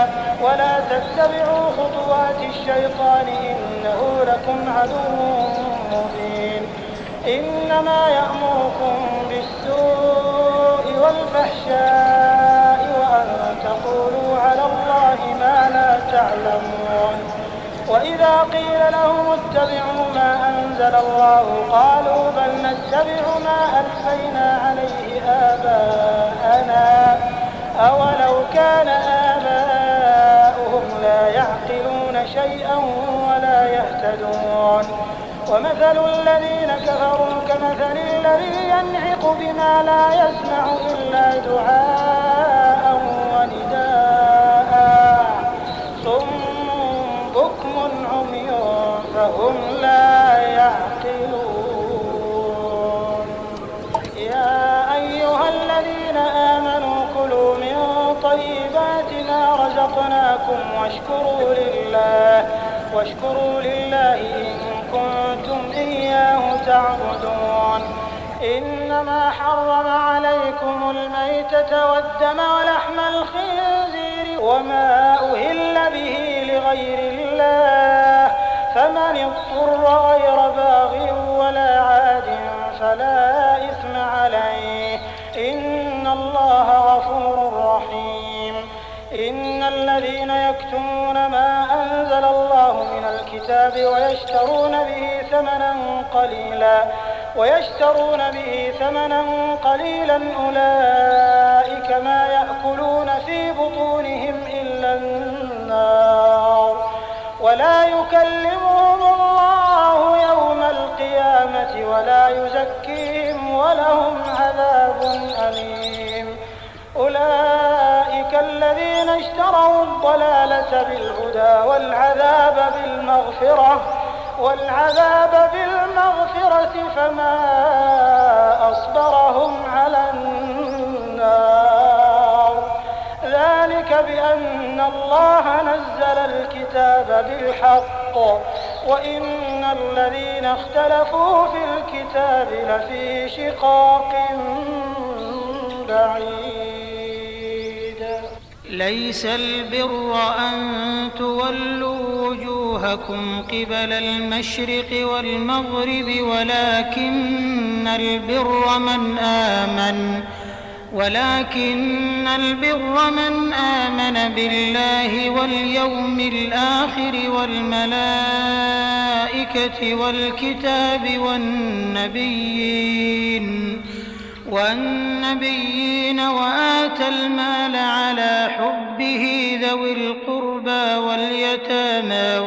ولا تتبعوا خطوات الشيطان إنه لكم عدو مبين. إنما يأمركم بالسوء والفحشاء وأن تقولوا على الله ما لا تعلمون. وإذا قيل لهم اتبعوا ما أنزل الله قالوا بل نتبع ما ألفينا عليه آباءنا أولو كان آباؤهم لا يعقلون شيئا ولا يهتدون. ومثل الذين كفروا كمثل الذي ينعق بما لا يسمع إلا دعاء ونداء صم بكم عمي فهم لا يعقلون. يا أيها الذين آمنوا كلوا من طيبات ما رزقناكم واشكروا لله إن كنتم إياه تعبدون. إنما حرم عليكم الميتة والدم ولحم الخنزير وما أهل به لغير الله فمن اضطر غير باغ ولا عاد فلا إثم عليه إن الله غفور رحيم. إن الذين يكتمون ما أنزل الله من الكتاب ويشترون به ثمنا قليلا أولئك ما يأكلون في بطونهم إلا النار ولا يكلمهم الله يوم القيامة ولا يزكيهم ولهم عذاب أليم. أولئك الذين اشتروا الضلالة بالهدى والعذاب بالمغفرة فما أصبرهم على النار ذلك بأن الله نزل الكتاب بالحق وإن الذين اختلفوا في الكتاب لفي شقاق بعيد. ليس البر أن تولوا وجوهكم قبل المشرق والمغرب ولكن البر من آمن بالله واليوم الآخر والملائكة والكتاب والنبيين وآتى المال على حبه ذوي القربى واليتامى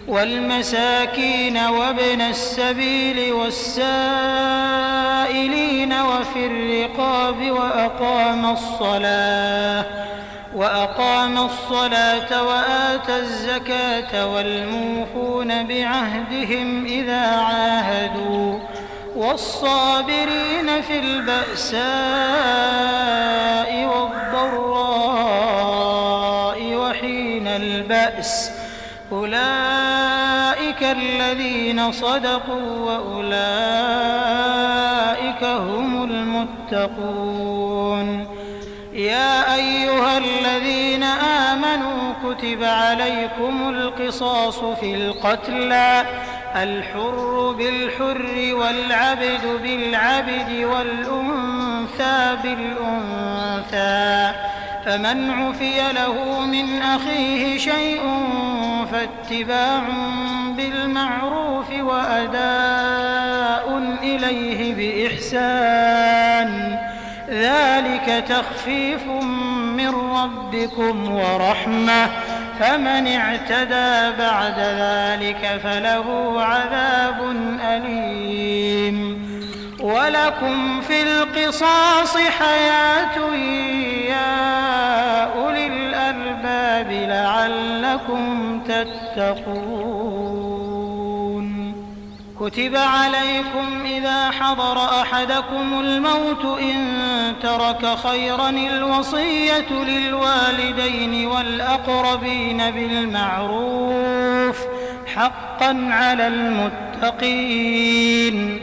والمساكين وابن السبيل والسائلين وفي الرقاب وأقام الصلاة وآتى الزكاة والموفون بعهدهم إذا عاهدوا والصابرين في البأساء والضراء وحين البأس أولئك الذين صدقوا وأولئك هم المتقون. يا أيها الذين آمنوا كتب عليكم القصاص في القتلى الحر بالحر والعبد بالعبد والأنثى بالأنثى فمن عفي له من أخيه شيء فاتباع بالمعروف وأداء إليه بإحسان ذلك تخفيف من ربكم ورحمة فمن اعتدى بعد ذلك فله عذاب أليم. ولكم في القصاص حياة يا أولي الألباب لعلكم تتقون. كتب عليكم إذا حضر أحدكم الموت إن ترك خيرا الوصية للوالدين والأقربين بالمعروف حقا على المتقين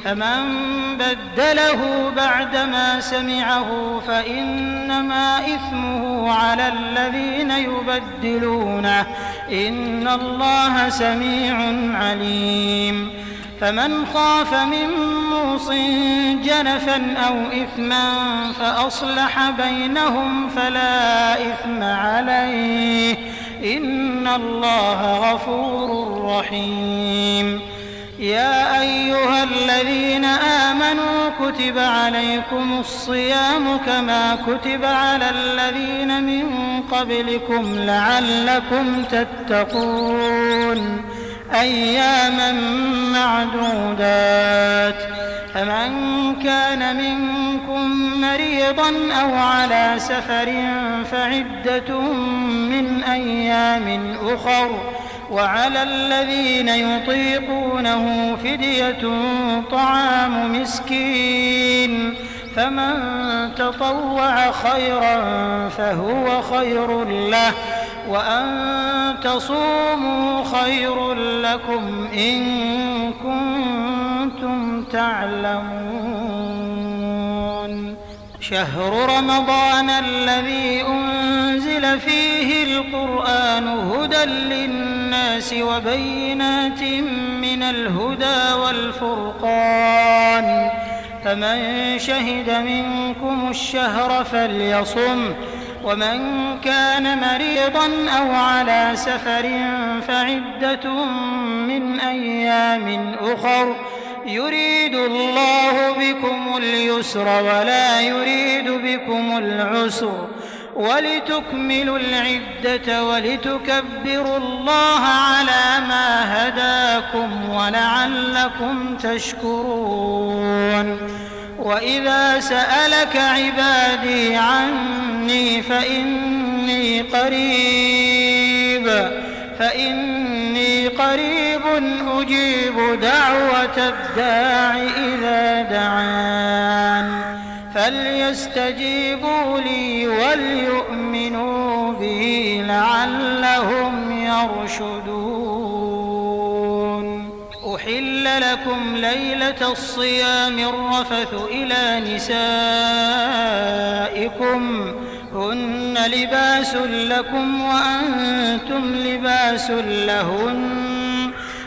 فمن بدله بعدما سمعه فإنما إثمه على الذين يبدلونه إن الله سميع عليم. فمن خاف من موص جنفا أو إثما فأصلح بينهم فلا إثم عليه إن الله غفور رحيم. يا أيها الذين آمنوا آمنوا كتب عليكم الصيام كما كتب على الذين من قبلكم لعلكم تتقون أياما معدودات فمن كان منكم مريضا أو على سفر فعدة من أيام أخر وعلى الذين يطيقونه فدية طعام مسكين فمن تطوع خيرا فهو خير له وأن تصوموا خير لكم إن كنتم تعلمون شهر رمضان الذي أنزل فيه القرآن هدى للناس وبينات من الهدى والفرقان فمن شهد منكم الشهر فليصم ومن كان مريضا أو على سفر فعدة من أيام أخر يريد الله بكم اليسر ولا يريد بكم العسر ولتكملوا العدة ولتكبروا الله على ما هداكم ولعلكم تشكرون وإذا سألك عبادي عني فإني قريب أجيب دعوة الداع إذا دعان فليستجيبوا لي وليؤمنوا بي لعلهم يرشدون أحل لكم ليلة الصيام الرفث إلى نسائكم هن لباس لكم وأنتم لباس لهن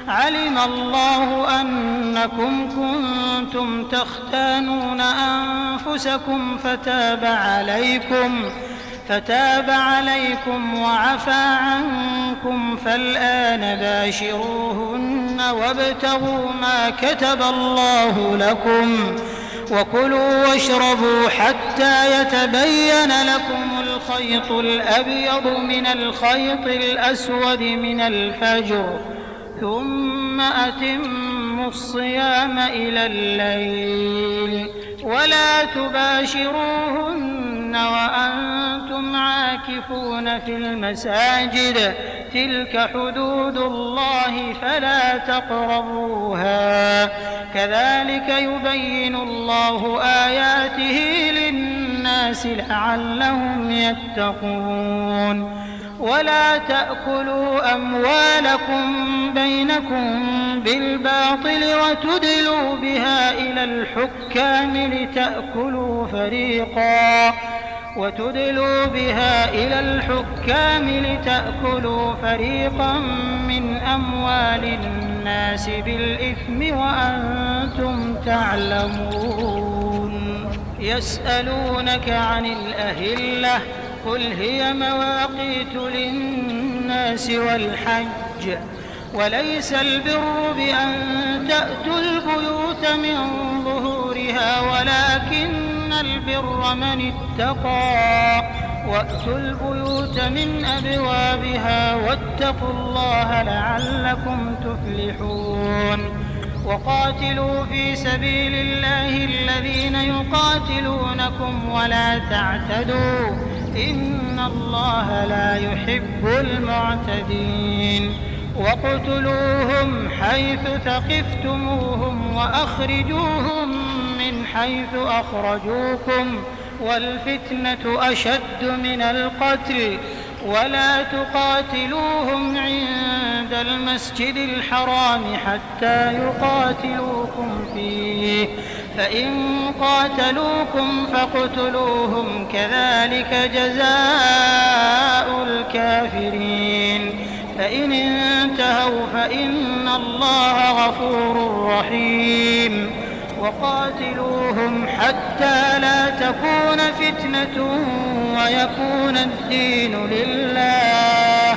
علم الله أنكم كنتم تختانون أنفسكم فتاب عليكم وعفى عنكم فالآن باشروهن وابتغوا ما كتب الله لكم وكلوا واشربوا حتى يتبين لكم الخيط الأبيض من الخيط الأسود من الفجر ثم أتموا الصيام إلى الليل ولا تباشروهن وأنتم عاكفون في المساجد تلك حدود الله فلا تقربوها كذلك يبين الله آياته للناس لعلهم يتقون ولا تأكلوا أموالكم بينكم بالباطل وتدلوا بها إلى الحكام لتأكلوا فريقا من أموال الناس بالإثم وأنتم تعلمون يسألونك عن الأهلة قل هي مواقيت للناس والحج وليس البر بأن تأتوا البيوت من ظهورها ولكن البر من اتقى وأتوا البيوت من أبوابها واتقوا الله لعلكم تفلحون وقاتلوا في سبيل الله الذين يقاتلونكم ولا تعتدوا إن الله لا يحب المعتدين وَاقْتُلُوهُمْ حَيْثُ ثَقِفْتُمُوهُمْ وَأَخْرِجُوهُمْ مِنْ حَيْثُ أَخْرَجُوكُمْ وَالْفِتْنَةُ أَشَدُّ مِنَ الْقَتْلِ وَلَا تُقَاتِلُوهُمْ عِندَ الْمَسْجِدِ الْحَرَامِ حَتَّى يُقَاتِلُوكُمْ فِيهِ فَإِنْ قَاتَلُوكُمْ فَاقْتُلُوهُمْ كَذَلِكَ جَزَاءُ الْكَافِرِينَ فإن انتهوا فإن الله غفور رحيم وقاتلوهم حتى لا تكون فتنة ويكون الدين لله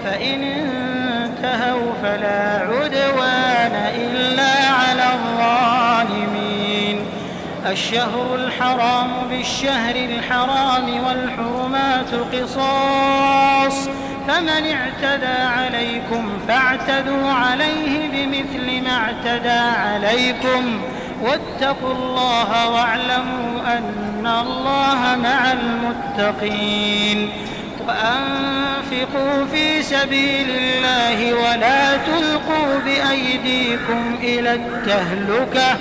فإن انتهوا فلا عدوان إلا على الظالمين الشهر الحرام بالشهر الحرام والحرمات قصاص فمن اعتدى عليكم فاعتدوا عليه بمثل ما اعتدى عليكم واتقوا الله واعلموا أن الله مع المتقين وأنفقوا في سبيل الله ولا تلقوا بأيديكم إلى التهلكة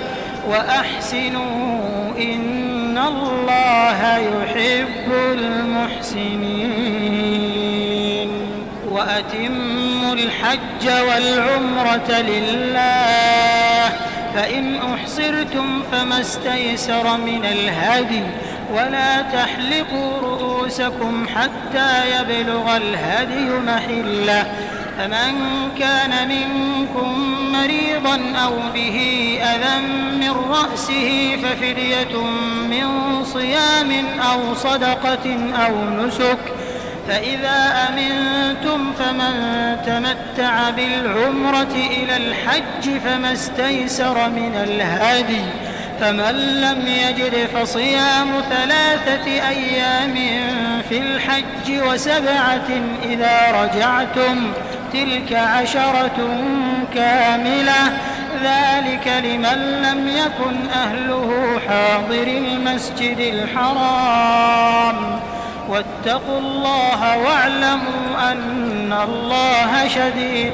وأحسنوا إن الله يحب المحسنين وأتموا الحج والعمرة لله فإن أحصرتم فما استيسر من الهدي ولا تحلقوا رؤوسكم حتى يبلغ الهدي محله فمن كان منكم مريضا أو به أذى من رأسه ففدية من صيام أو صدقة أو نسك فإذا أمنتم فمن تمتع بالعمرة إلى الحج فما استيسر من الهدي فمن لم يجد فصيام 3 أيام في الحج و7 إذا رجعتم تلك 10 كاملة ذلك لمن لم يكن أهله حاضر المسجد الحرام واتقوا الله واعلموا أن الله شديد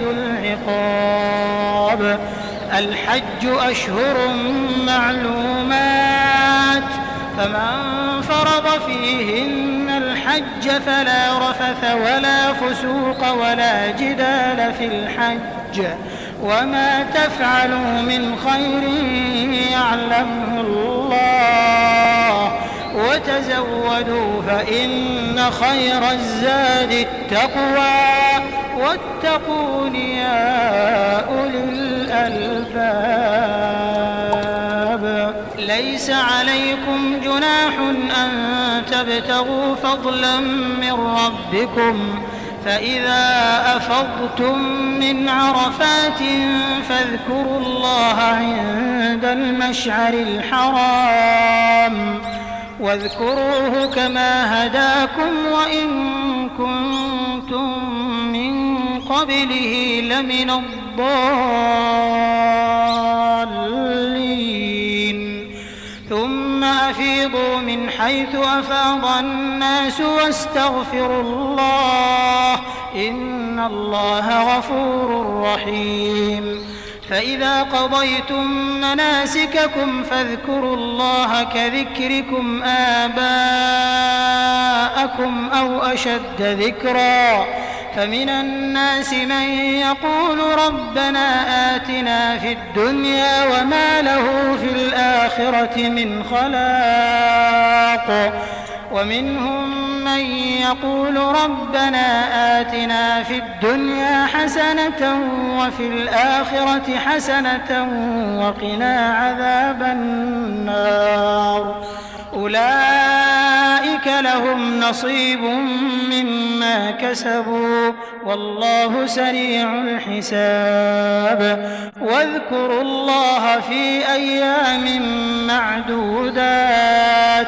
العقاب الحج أشهر معلومات فمن فرض فيهن الحج فلا رفث ولا فسوق ولا جدال في الحج وما تفعلوا من خير يعلمه الله وتزودوا فإن خير الزاد التقوى واتقون يا أولي الألباب ليس عليكم جناح أن تبتغوا فضلا من ربكم فإذا أفضتم من عرفات فاذكروا الله عند المشعر الحرام واذكروه كما هداكم وإن كنتم من قبله لمن الضالين ثم أفيضوا من حيث أفاض الناس واستغفروا الله إن الله غفور رحيم فإذا قضيتم مناسككم فاذكروا الله كذكركم آباءكم أو أشد ذكرا فمن الناس من يقول ربنا آتنا في الدنيا وما له في الآخرة من خلاق ومنهم من يقول ربنا آتنا في الدنيا حسنة وفي الآخرة حسنة وقنا عذاب النار أولئك لهم نصيب مما كسبوا والله سريع الحساب واذكروا الله في أيام معدودات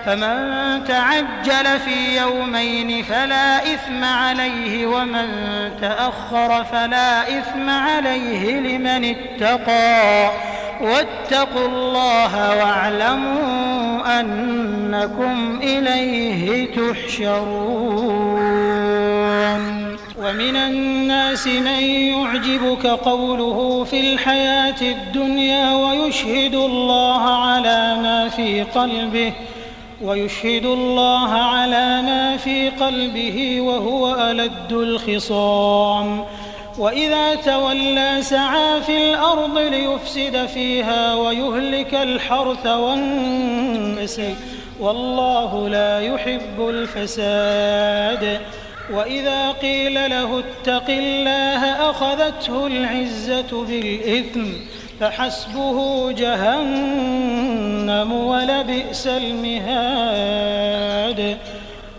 فمن تعجل في يومين فلا إثم عليه ومن تأخر فلا إثم عليه لمن اتقى واتقوا الله واعلموا أنكم إليه تحشرون ومن الناس من يعجبك قوله في الحياة الدنيا ويشهد الله على ما في قلبه وهو ألد الخصام وإذا تولى سعى في الأرض ليفسد فيها ويهلك الحرث والنسل والله لا يحب الفساد وإذا قيل له اتق الله أخذته العزة بالإثم فحسبه جهنم ولبئس المهاد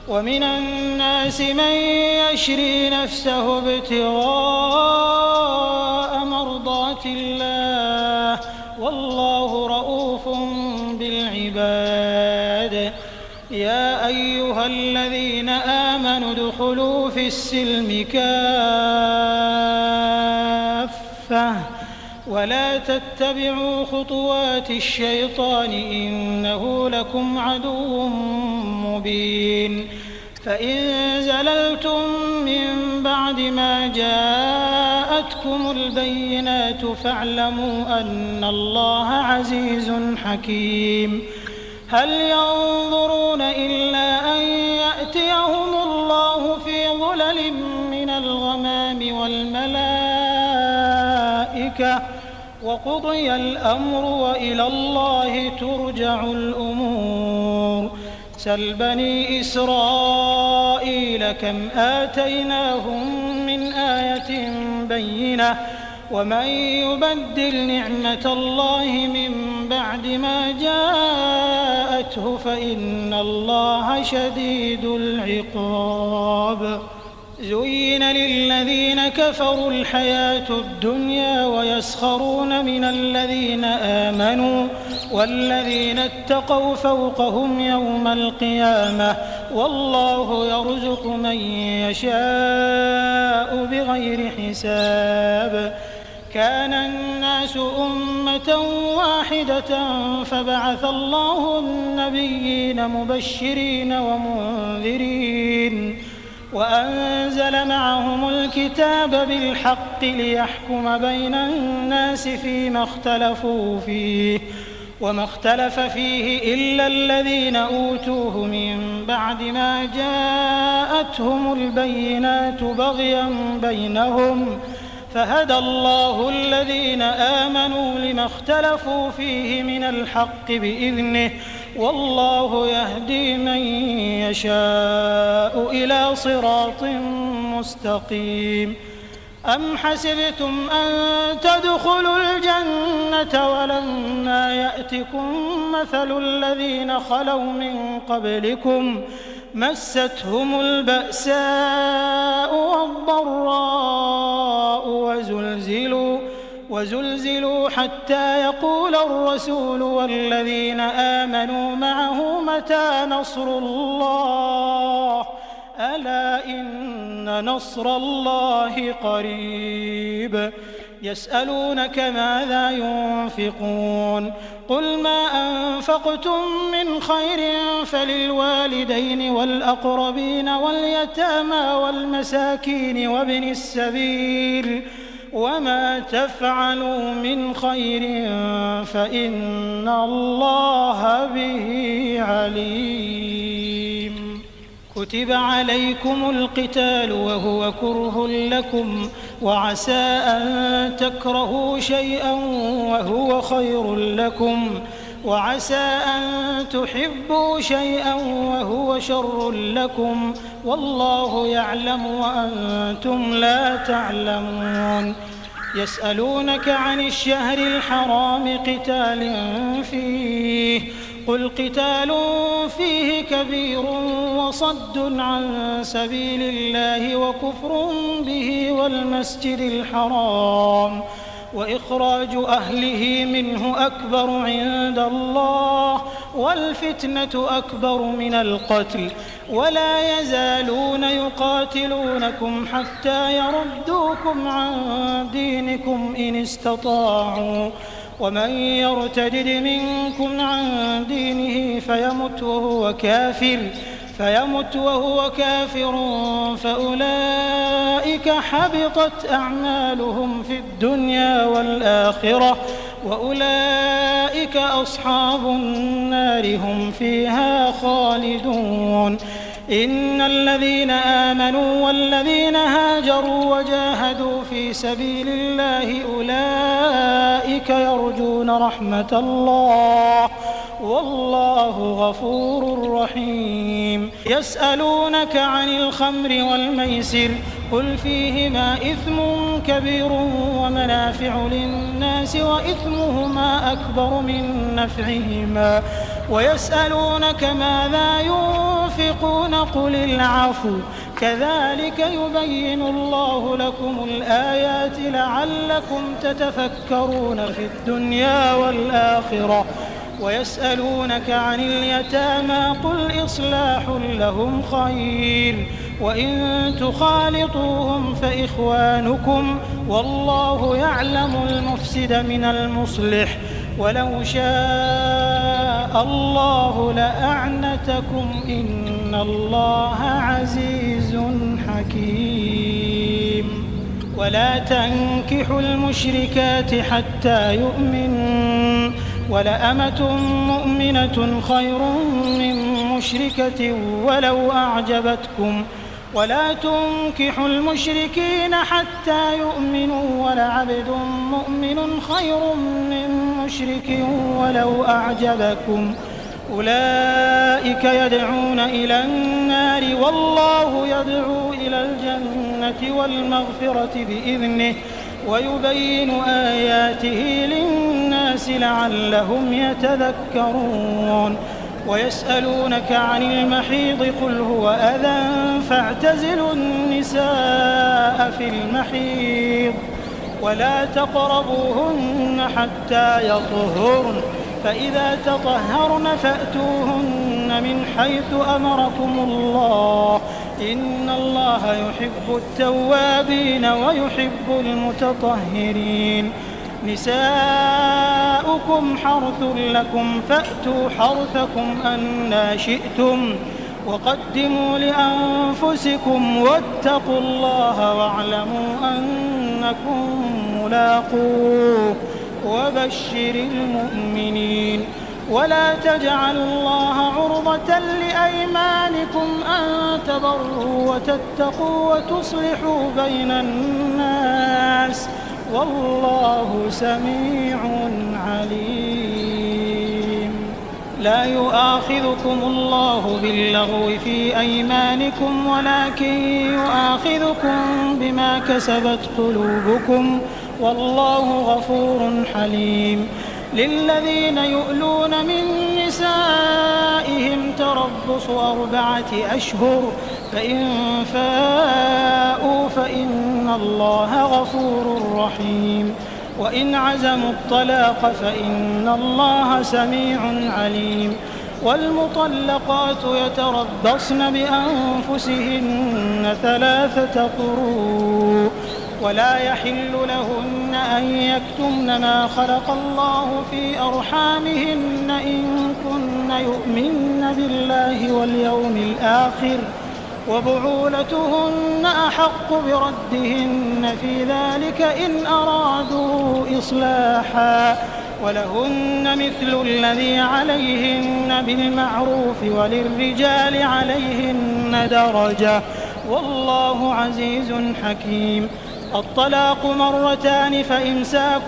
ومن الناس من يشري نفسه ابتغاء مرضات الله والله رؤوف العباد يا أيها الذين آمنوا ادخلوا في السلم كافة ولا تتبعوا خطوات الشيطان إنه لكم عدو مبين فإن زللتم من بعد ما جاءتكم البينات فاعلموا أن الله عزيز حكيم هل ينظرون إلا أن يأتيهم الله في ظلل من الغمام والملائكة وقضي الأمر وإلى الله ترجع الأمور سل بني إسرائيل كم آتيناهم من آية بينة ومن يبدل نعمة الله من بعد ما جاءته فإن الله شديد العقاب زين للذين كفروا الحياة الدنيا ويسخرون من الذين آمنوا والذين اتقوا فوقهم يوم القيامة والله يرزق من يشاء بغير حساب كان الناس أمة واحدة فبعث الله النبيين مبشرين ومنذرين وأنزل معهم الكتاب بالحق ليحكم بين الناس فيما اختلفوا فيه وما اختلف فيه إلا الذين أوتوه من بعد ما جاءتهم البينات بغيا بينهم فهدى الله الذين آمنوا لما اختلفوا فيه من الحق بإذنه والله يهدي من يشاء إلى صراط مستقيم أم حسبتم أن تدخلوا الجنة ولما يأتكم مثل الذين خلوا من قبلكم مستهم البأساء والضراء وزلزلوا حتى يقول الرسول والذين آمنوا معه متى نصر الله ألا إن نصر الله قريب يسألونك ماذا ينفقون قل ما أنفقتم من خير فللوالدين والأقربين واليتامى والمساكين وابن السبيل وما تفعلوا من خير فإن الله به عليم كتب عليكم القتال وهو كره لكم وعسى أن تكرهوا شيئا وهو خير لكم وعسى أن تحبوا شيئا وهو شر لكم والله يعلم وأنتم لا تعلمون يسألونك عن الشهر الحرام قتال فيه قل قتال فيه كبير وصد عن سبيل الله وكفر به والمسجد الحرام وإخراج أهله منه أكبر عند الله والفتنة أكبر من القتل ولا يزالون يقاتلونكم حتى يردوكم عن دينكم إن استطاعوا ومن يرتدد منكم عن دينه فيمت وهو كافر فأولئك حبطت أعمالهم في الدنيا والآخرة وأولئك أصحاب النار هم فيها خالدون إن الذين آمنوا والذين هاجروا وجاهدوا في سبيل الله أولئك يرجون رحمة الله والله غفور رحيم يسألونك عن الخمر والميسر قل فيهما إثم كبير ومنافع للناس وإثمهما أكبر من نفعهما ويسألونك ماذا ينفقون قل العفو كذلك يبين الله لكم الآيات لعلكم تتفكرون في الدنيا والآخرة ويسألونك عن اليتامى قل إصلاح لهم خير وإن تخالطوهم فإخوانكم والله يعلم المفسد من المصلح ولو شاء الله لأعنتكم إن الله عزيز حكيم. ولا تنكحوا المشركات حتى يؤمنوا ولأمة مؤمنة خير من مشركة ولو أعجبتكم ولا تنكحوا المشركين حتى يؤمنوا ولعبد مؤمن خير من مشرك ولو أعجبكم أولئك يدعون إلى النار والله يدعو إلى الجنة والمغفرة بإذنه ويبين آياته للناس لعلهم يتذكرون. ويسألونك عن المحيض قل هو أذى فاعتزلوا النساء في المحيض ولا تقربوهن حتى يطهرن فإذا تطهرن فأتوهن من حيث أمركم الله إن الله يحب التوابين ويحب المتطهرين. نساؤكم حرث لكم فأتوا حرثكم أنى شئتم وقدموا لأنفسكم واتقوا الله واعلموا أنكم ملاقوه وبشر المؤمنين. ولا تجعلوا الله عرضة لأيمانكم أن تبروا وتتقوا وتصلحوا بين الناس والله سميع عليم. لا يؤاخذكم الله باللغو في أيمانكم ولكن يؤاخذكم بما كسبت قلوبكم والله غفور حليم. للذين يؤلون من نسائهم تربص 4 أشهر فإن فاءوا فإن الله غفور رحيم. وإن عزموا الطلاق فإن الله سميع عليم. والمطلقات يتربصن بأنفسهن 3 قروء ولا يحل لهن أن يكتمن ما خلق الله في أرحامهن إن كن يؤمن بالله واليوم الآخر وبعولتهن أحق بردهن في ذلك إن أرادوا إصلاحا ولهن مثل الذي عليهن بالمعروف وللرجال عليهن درجة والله عزيز حكيم. الطلاق 2 فإمساك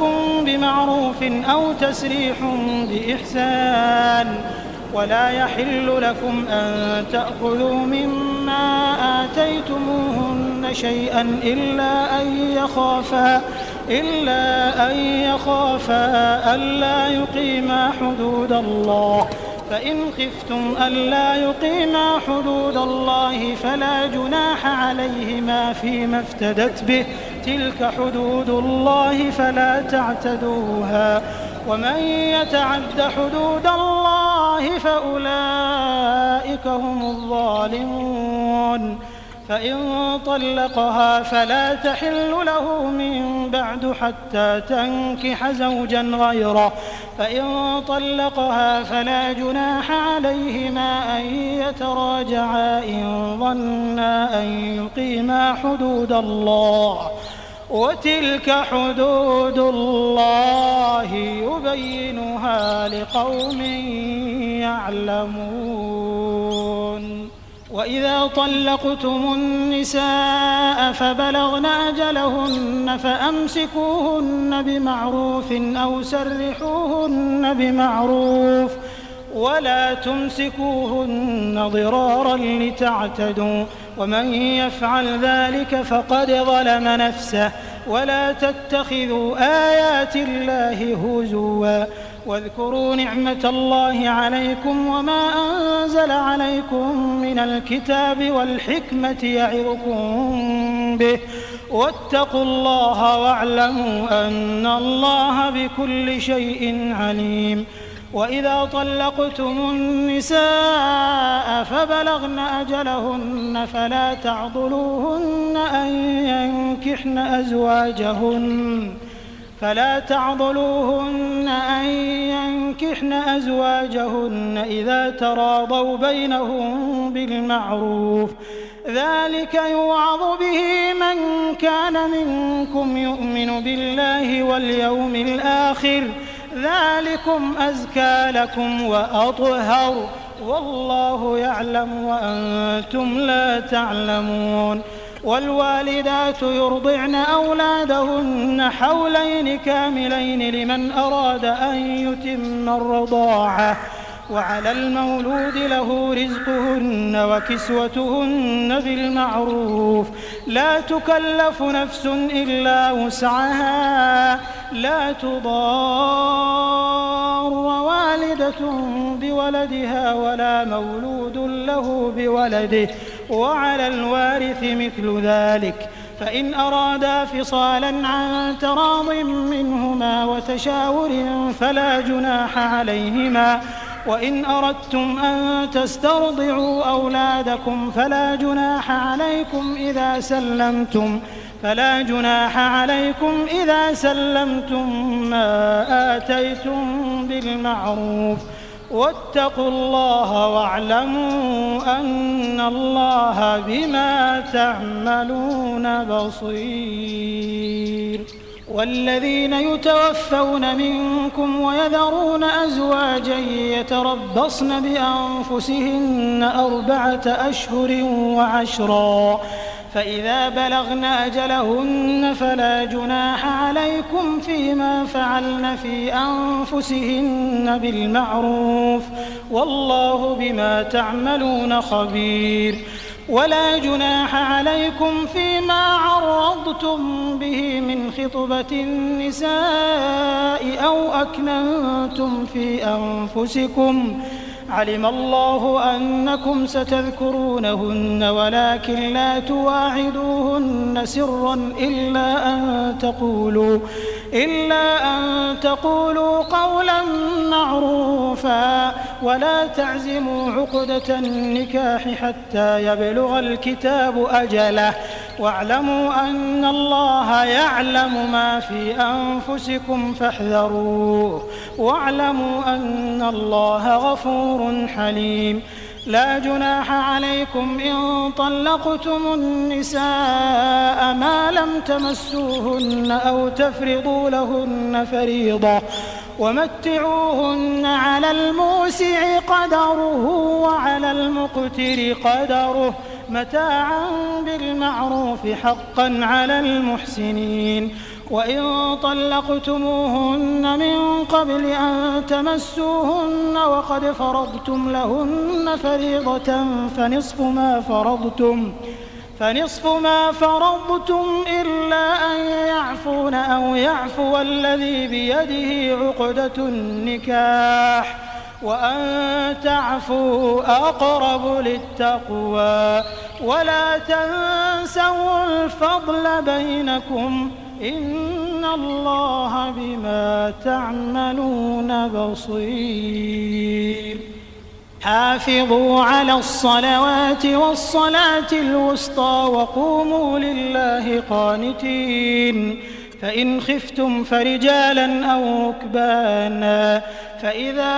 بمعروف أو تسريح بإحسان ولا يحل لكم أن تأخذوا مما آتيتموهن شيئا إلا أن يخافا ألا يقيما حدود الله فإن خفتم ألا يقيما حدود الله فلا جناح عليهما فيما افتدت به تلك حدود الله فلا تعتدوها ومن يتعد حدود الله فأولئك هم الظالمون. فإن طلقها فلا تحل له من بعد حتى تنكح زوجا غيره فإن طلقها فلا جناح عليهما أن يتراجعا إن ظنا أن يقيما حدود الله وتلك حدود الله يبينها لقوم يعلمون. وإذا طلقتم النساء فبلغن أجلهن فأمسكوهن بمعروف أو سرحوهن بمعروف ولا تمسكوهن ضرارا لتعتدوا ومن يفعل ذلك فقد ظلم نفسه ولا تتخذوا آيات الله هزوا واذكروا نعمة الله عليكم وما أنزل عليكم من الكتاب والحكمة يعظكم به واتقوا الله واعلموا أن الله بكل شيء عليم. وإذا طلقتم النساء فبلغن أجلهن فلا تعضلوهن أن ينكحن أزواجهن إذا تراضوا بينهم بالمعروف، ذلك يوعظ به من كان منكم يؤمن بالله واليوم الآخر، ذلكم أزكى لكم وأطهر، والله يعلم وأنتم لا تعلمون. والوالدات يرضعن أولادهن حولين كاملين لمن أراد أن يتم الرضاعة، وعلى المولود له رزقهن وكسوتهن بالمعروف، لا تكلف نفس إلا وسعها، لا تضار والدة بولدها ولا مولود له بولده، وعلى الوارث مثل ذلك، فإن أرادا فصالا عن تراض منهما وتشاور فلا جناح عليهما، وإن أردتم أن تسترضعوا أولادكم فلا جناح عليكم إذا سلمتم ما آتيتم بالمعروف، واتقوا الله واعلموا أن الله بما تعملون بصير. والذين يتوفون منكم ويذرون أزواجا يتربصن بأنفسهن 4 أشهر و10، فإذا بلغن أجلهن فلا جناح عليكم فيما فعلن في أنفسهن بالمعروف، والله بما تعملون خبير. ولا جناح عليكم فيما عرضتم به من خطبة النساء أو أكننتم في أنفسكم، علم الله أنكم ستذكرونهن ولكن لا تواعدوهن سرا إلا أن تقولوا قولا معروفا، ولا تعزموا عقدة النكاح حتى يبلغ الكتاب أجله، واعلموا أن الله يعلم ما في أنفسكم فاحذروه، واعلموا أن الله غفور حليم. لا جناح عليكم إن طلقتم النساء ما لم تمسوهن أو تفرضوا لهن فريضة، ومتعوهن على الموسع قدره وعلى المقتر قدره متاعا بالمعروف حقا على المحسنين. وإن طلقتموهن من قبل أن تمسوهن وقد فرضتم لهن فريضة فنصف ما فرضتم إلا أن يعفون أو يعفو الذي بيده عقدة النكاح، وأن تعفوا أقرب للتقوى، ولا تنسوا الفضل بينكم، إن الله بما تعملون بصير. حافظوا على الصلوات والصلاة الوسطى وقوموا لله قانتين، فإن خفتم فرجالا أو ركبانا، فإذا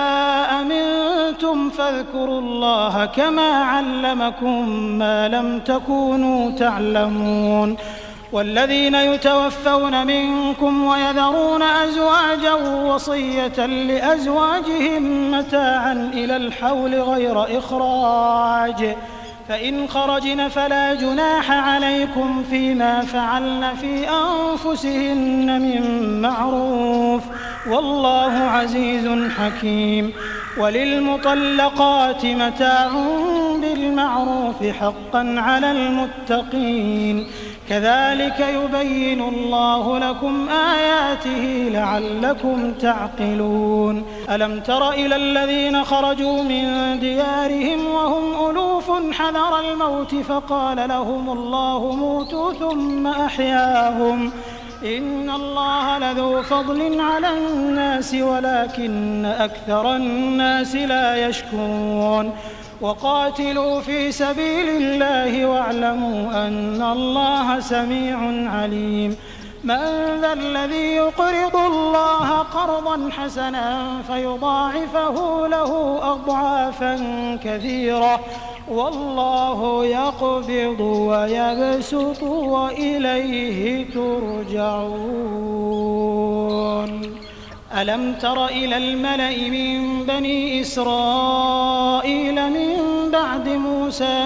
أمنتم فاذكروا الله كما علمكم ما لم تكونوا تعلمون. والذين يتوفون منكم ويذرون أزواجا وصية لأزواجهم متاعا إلى الحول غير إخراج، فإن خرجن فلا جناح عليكم فيما فعلن في أنفسهن من معروف، والله عزيز حكيم. وللمطلقات متاع بالمعروف حقا على المتقين، كذلك يبين الله لكم آياته لعلكم تعقلون. ألم تر إلى الذين خرجوا من ديارهم وهم ألوف حذر الموت فقال لهم الله موتوا ثم أحياهم إن الله لذو فضل على الناس ولكن أكثر الناس لا يشكرون وقاتلوا في سبيل الله واعلموا أن الله سميع عليم من ذا الذي يقرض الله قرضا حسنا فيضاعفه له أضعافا كثيرة والله يقبض ويبسط وإليه ترجعون ألم تر إلى الملأ من بني إسرائيل من بعد موسى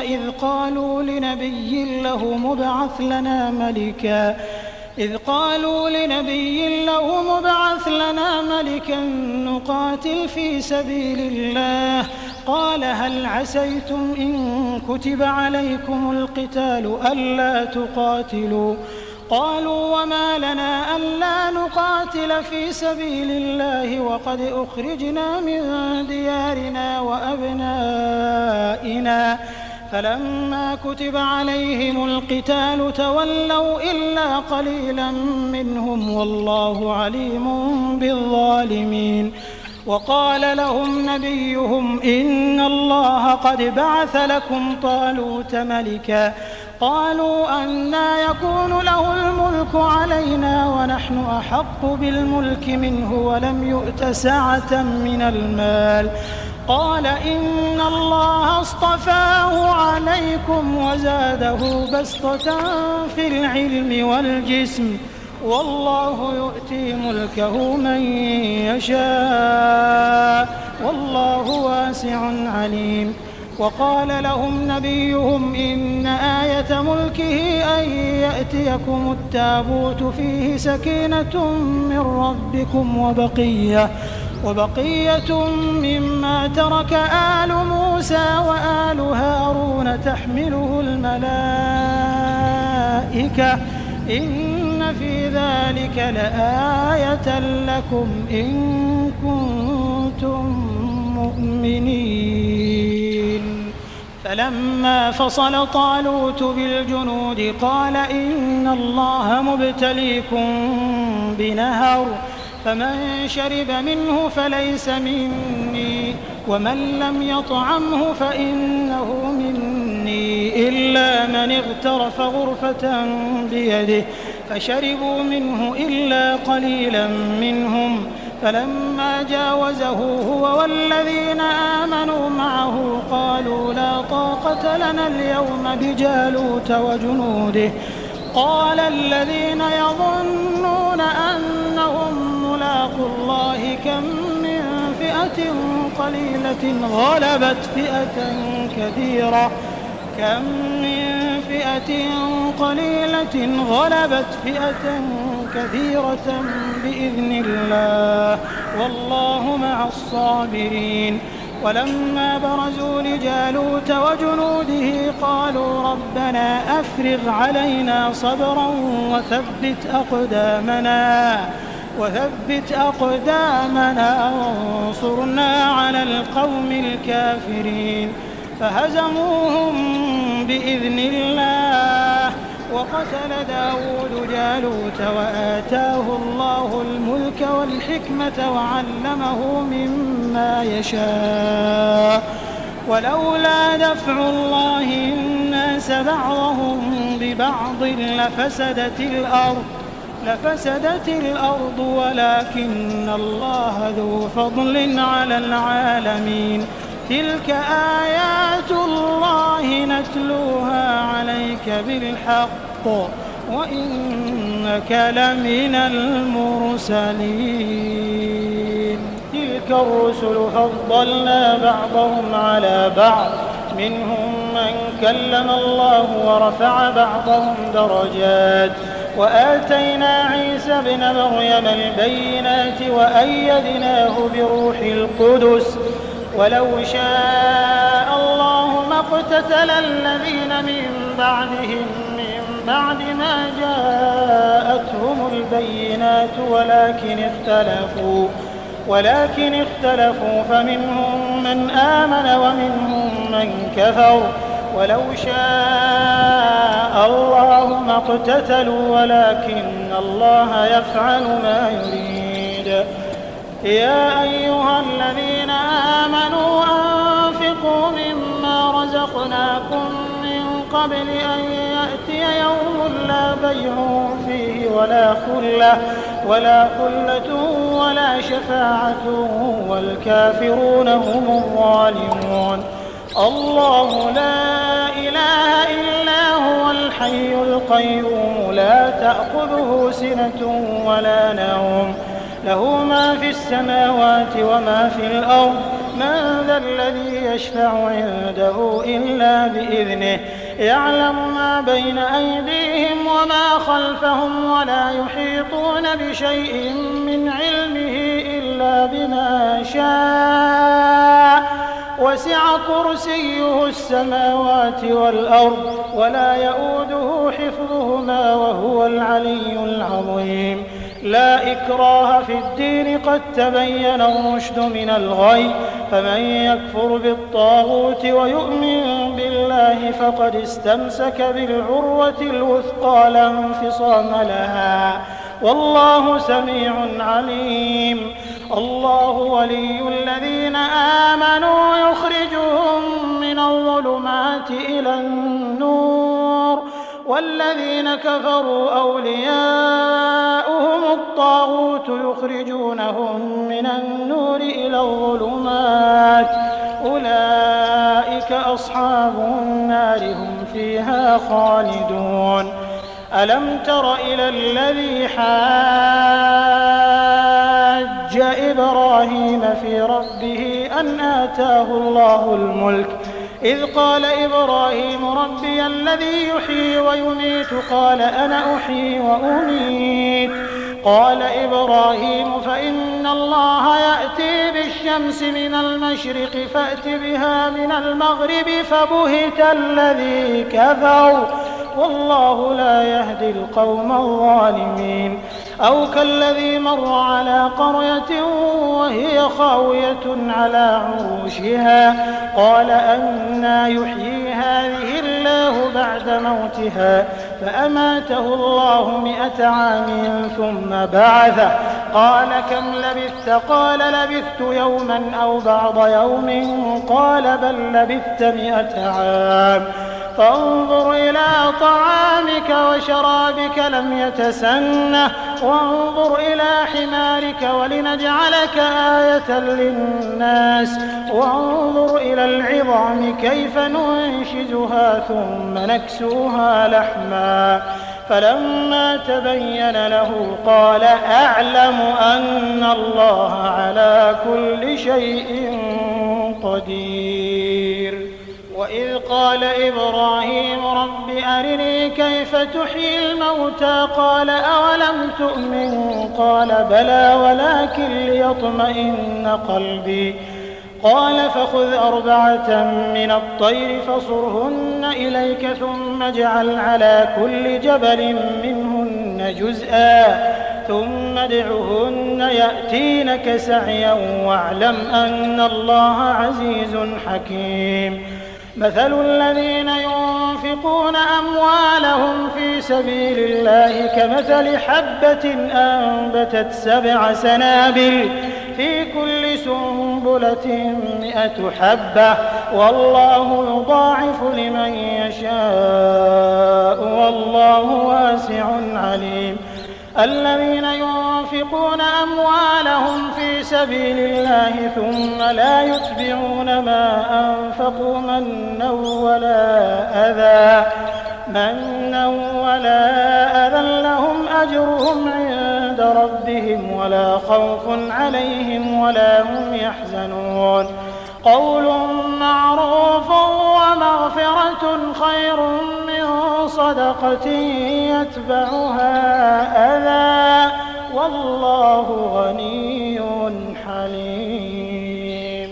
إذ قالوا لنبي له مبعث لنا ملكا نقاتل في سبيل الله قال هل عسيتم إن كتب عليكم القتال ألا تقاتلوا قالوا وما لنا ألا نقاتل في سبيل الله وقد أخرجنا من ديارنا وأبنائنا فلما كتب عليهم القتال تولوا إلا قليلا منهم والله عليم بالظالمين وقال لهم نبيهم إن الله قد بعث لكم طالوت ملكا قالوا أنى يكون له الملك علينا ونحن أحق بالملك منه ولم يؤت سعة من المال قال إن الله اصطفاه عليكم وزاده بسطة في العلم والجسم والله يؤتي ملكه من يشاء والله واسع عليم وقال لهم نبيهم إن آية ملكه أن يأتيكم التابوت فيه سكينة من ربكم وبقية مما ترك آل موسى وآل هارون تحمله الملائكة إن في ذلك لآية لكم إن كنتم مؤمنين فلما فصل طالوت بالجنود قال إن الله مبتليكم بنهر فمن شرب منه فليس مني ومن لم يطعمه فإنه مني إلا من اغترف غرفة بيده فشربوا منه إلا قليلا منهم فلما جاوزه هو والذين آمنوا معه قالوا لا طاقة لنا اليوم بجالوت وجنوده قال الذين يظنون أنهم ملاقو الله كم من فئة قليلة غلبت فئة كثيرة بإذن الله والله مع الصابرين ولما برزوا لجالوت وجنوده قالوا ربنا أفرغ علينا صبرا وثبت أقدامنا وانصرنا على القوم الكافرين فهزموهم بإذن الله وقتل داود جالوت وآتاه الله الملك والحكمة وعلمه مما يشاء ولولا دفع الله الناس بعضهم ببعض لفسدت الأرض ولكن الله ذو فضل على العالمين تلك آيات الله نتلوها عليك بالحق وإنك لمن المرسلين تلك الرسل فضلنا بعضهم على بعض منهم من كلم الله ورفع بعضهم درجات وآتينا عيسى ابن مريم البينات وأيدناه بروح القدس ولو شاء الله ما اقتتل الذين من بعدهم من بعد ما جاءتهم البينات ولكن اختلفوا فمنهم من آمن ومنهم من كفر ولو شاء الله ما اقتتلوا ولكن الله يفعل ما يريد. يا أيها الذين آمنوا أنفقوا مما رزقناكم من قبل أن يأتي يوم لا بيع فيه ولا خلة ولا شفاعة والكافرون هم الظالمون. الله لا إله إلا هو الحي القيوم لا تأخذه سنة ولا نوم له ما في السماوات وما في الأرض من ذا الذي يشفع عنده إلا بإذنه يعلم ما بين أيديهم وما خلفهم ولا يحيطون بشيء من علمه إلا بما شاء وسع كرسيه السماوات والأرض ولا يؤوده حفظهما وهو العلي العظيم. لا إكراه في الدين قد تبين الرشد من الغي فمن يكفر بالطاغوت ويؤمن بالله فقد استمسك بالعروة الوثقى لا انفصام لها والله سميع عليم. الله ولي الذين آمنوا يخرجهم من الظلمات إلى النور والذين كفروا أولياؤهم الطاغوت يخرجونهم من النور إلى الظلمات أولئك أصحاب النار هم فيها خالدون. ألم تر إلى الذي حاج إبراهيم في ربه أن آتاه الله الملك إذ قال إبراهيم ربي الذي يحيي ويميت قال أنا أحيي وأميت قال إبراهيم فإن الله يأتي بالشمس من المشرق فأت بها من المغرب فبهت الذي كفر والله لا يهدي القوم الظالمين. أو كالذي مر على قرية وهي خاوية على عروشها قال أنى يحيي هذه الله بعد موتها فأماته الله 100 عام ثم بعثه قال كم لبثت قال لبثت يوما أو بعض يوم قال بل لبثت 100 عام فانظر إلى طعامك وشرابك لم يتسنه وانظر إلى حمارك ولنجعلك آية للناس وانظر إلى العظام كيف ننشزها ثم نكسوها لحما فلما تبين له قال أعلم أن الله على كل شيء قدير. وإذ قال إبراهيم رب أرني كيف تحيي الموتى قال أولم تؤمن قال بلى ولكن ليطمئن قلبي قال فخذ 4 من الطير فصرهن إليك ثم اجعل على كل جبل منهن جزءا ثم ادعهن يأتينك سعيا واعلم أن الله عزيز حكيم. مثل الذين ينفقون أموالهم في سبيل الله كمثل حبة أنبتت 7 سنابل في كل سنبلة 100 حبة والله يضاعف لمن يشاء والله واسع عليم. الذين ينفقون أموالهم في سبيل الله ثم لا يتبعون ما أنفقوا منا ولا أذى لهم أجرهم عند ربهم ولا خوف عليهم ولا هم يحزنون. قول معروف ومغفرة خير من صدقة يتبعها أذى والله غني حليم.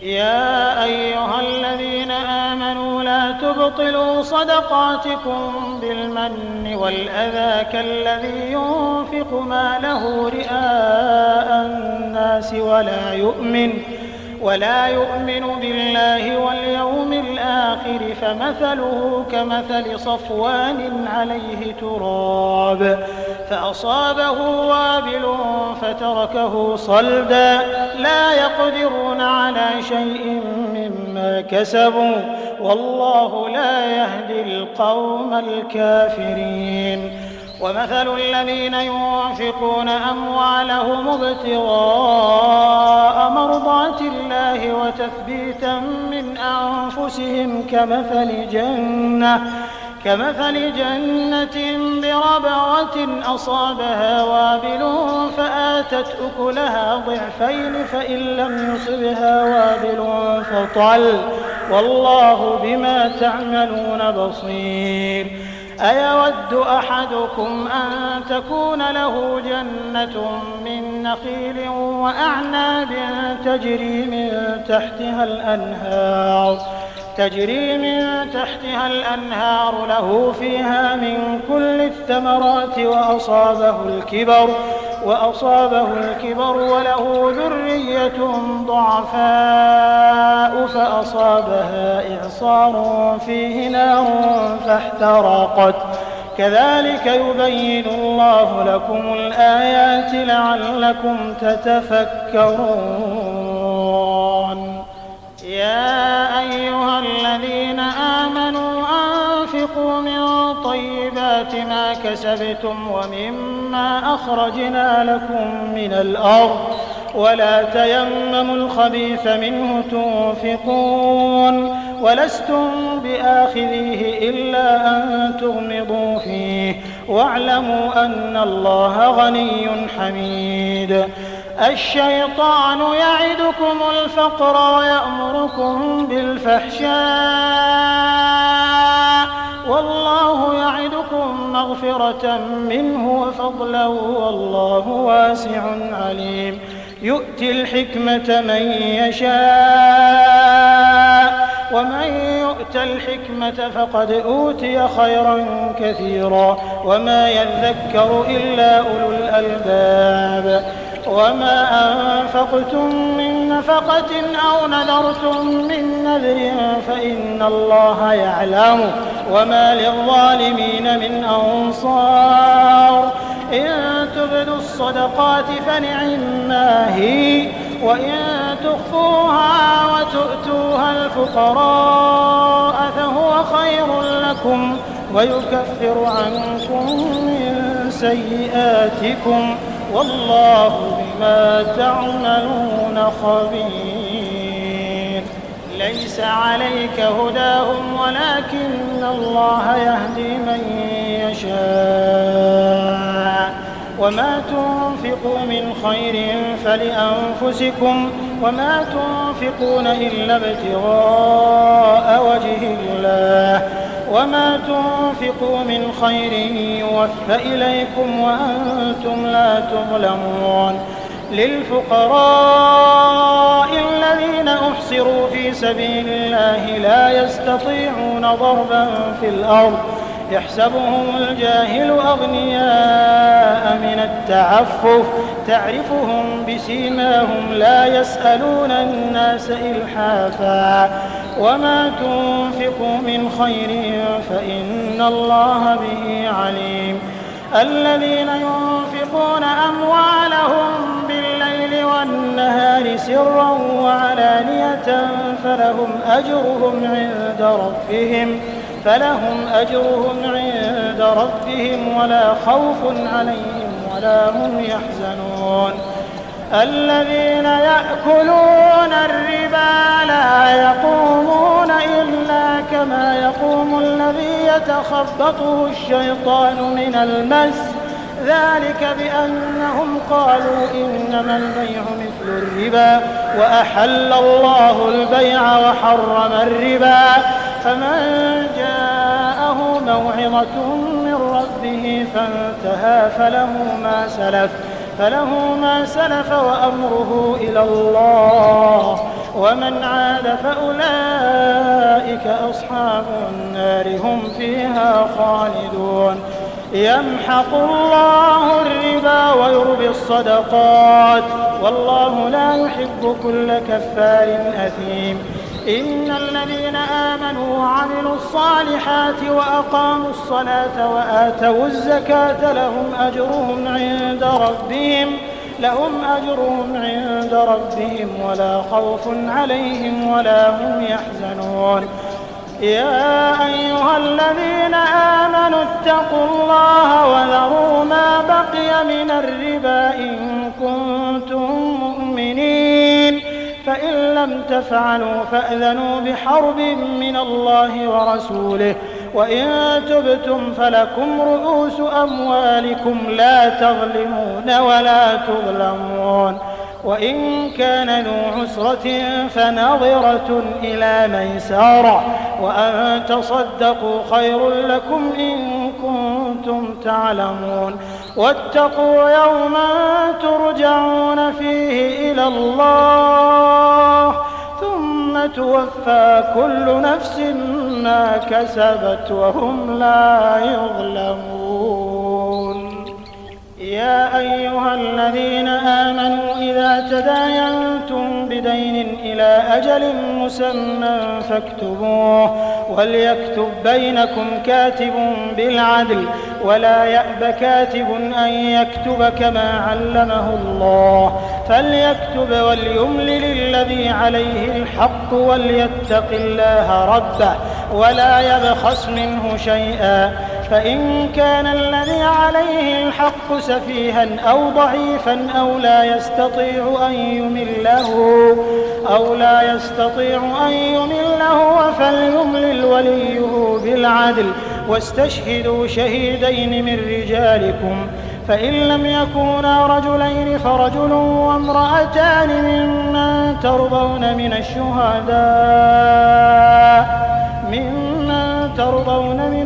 يا أيها الذين آمنوا لا تبطلوا صدقاتكم بالمن والأذى كالذي ينفق ماله رئاء الناس ولا يؤمن بالله واليوم الآخر فمثله كمثل صفوان عليه تراب فأصابه وابل فتركه صلدا لا يقدرون على شيء مما كسبوا والله لا يهدي القوم الكافرين. ومثل الذين ينفقون أموالهم ابتغاء مرضات الله وتثبيتا من أنفسهم كمثل جنة بربوة أصابها وابل فآتت أكلها ضعفين فإن لم يصبها وابل فطل والله بما تعملون بصير. أيود أحدكم أن تكون له جنة من نخيل وأعناب تجري من تحتها الأنهار له فيها من كل الثمرات وأصابه الكبر وله ذرية ضعفاء فأصابها إعصار فيه نار فاحترقت كذلك يبين الله لكم الآيات لعلكم تتفكرون. يا أيها الذين آمنوا أنفقوا من طيبات ما كسبتم ومما أخرجنا لكم من الأرض ولا تيمموا الخبيث منه تنفقون ولستم بآخذيه إلا أن تغمضوا فيه واعلموا أن الله غني حميد. الشيطان يعدكم الفقر ويأمركم بالفحشاء والله يعدكم مغفرة منه وفضلا والله واسع عليم. يؤتي الحكمة من يشاء ومن يؤت الحكمة فقد أوتي خيرا كثيرا وما يذكر إلا أولو الألباب. وما أنفقتم من نفقة أو نذرتم من نذر فإن الله يعلم وما للظالمين من أنصار. إن تبدوا الصدقات فنعما هي وإن تخفوها وتؤتوها الفقراء فهو خير لكم ويكفر عنكم من سيئاتكم والله بما تعملون خبير. ليس عليك هداهم ولكن الله يهدي من يشاء. وما تنفقوا من خير فلأنفسكم وما تنفقون إلا ابتغاء وجه الله وما تنفقوا من خير يوفى إليكم وأنتم لا تظلمون. للفقراء الذين أحصروا في سبيل الله لا يستطيعون ضربا في الأرض يحسبهم الجاهل أغنياء من التعفف تعرفهم بسيماهم لا يسألون الناس إلحافا. وما تنفقوا من خير فإن الله به عليم. الذين ينفقون أموالهم بالليل والنهار سرا وعلانية فلهم أجرهم عند ربهم ولا خوف عليهم ولا هم يحزنون. الذين يأكلون الربا لا يقومون إلا كما يقوم الذي يتخبطه الشيطان من المس ذلك بأنهم قالوا إنما البيع مثل الربا وأحل الله البيع وحرم الربا. فمن جاءه موعظة من ربه فانتهى فله ما سلف وأمره إلى الله ومن عاد فأولئك أصحاب النار هم فيها خالدون. يمحق الله الربا ويربي الصدقات والله لا يحب كل كفار أثيم. إن الذين آمنوا وعملوا الصالحات وأقاموا الصلاة وآتوا الزكاة لهم أجرهم عند ربهم ولا خوف عليهم ولا هم يحزنون. يا أيها الذين آمنوا اتقوا الله وذروا ما بقي من الربا إن كنتم مؤمنين، فإن لم تفعلوا فأذنوا بحرب من الله ورسوله، وإن تبتم فلكم رؤوس أموالكم لا تظلمون ولا تظلمون. وإن كان ذو عسرة فنظرة إلى ميسرة، وأن تصدقوا خير لكم إن كنتم تعلمون. واتقوا يوما ترجعون فيه إلى الله ثم توفى كل نفس ما كسبت وهم لا يظلمون. يا أيها الذين آمنوا إذا تداينتم بدين إلى أجل مسمى فاكتبوه، وليكتب بينكم كاتب بالعدل، ولا يأب كاتب أن يكتب كما علمه الله، فليكتب وليملل الذي عليه الحق وليتق الله ربه ولا يبخس منه شيئا، فإن كان الذي عليه الحق سفيها أو ضعيفا أو لا يستطيع أن يمله فليملل وليه بالعدل، واستشهدوا شهيدين من رجالكم، فإن لم يكونا رجلين فرجل وامرأتان ممن ترضون من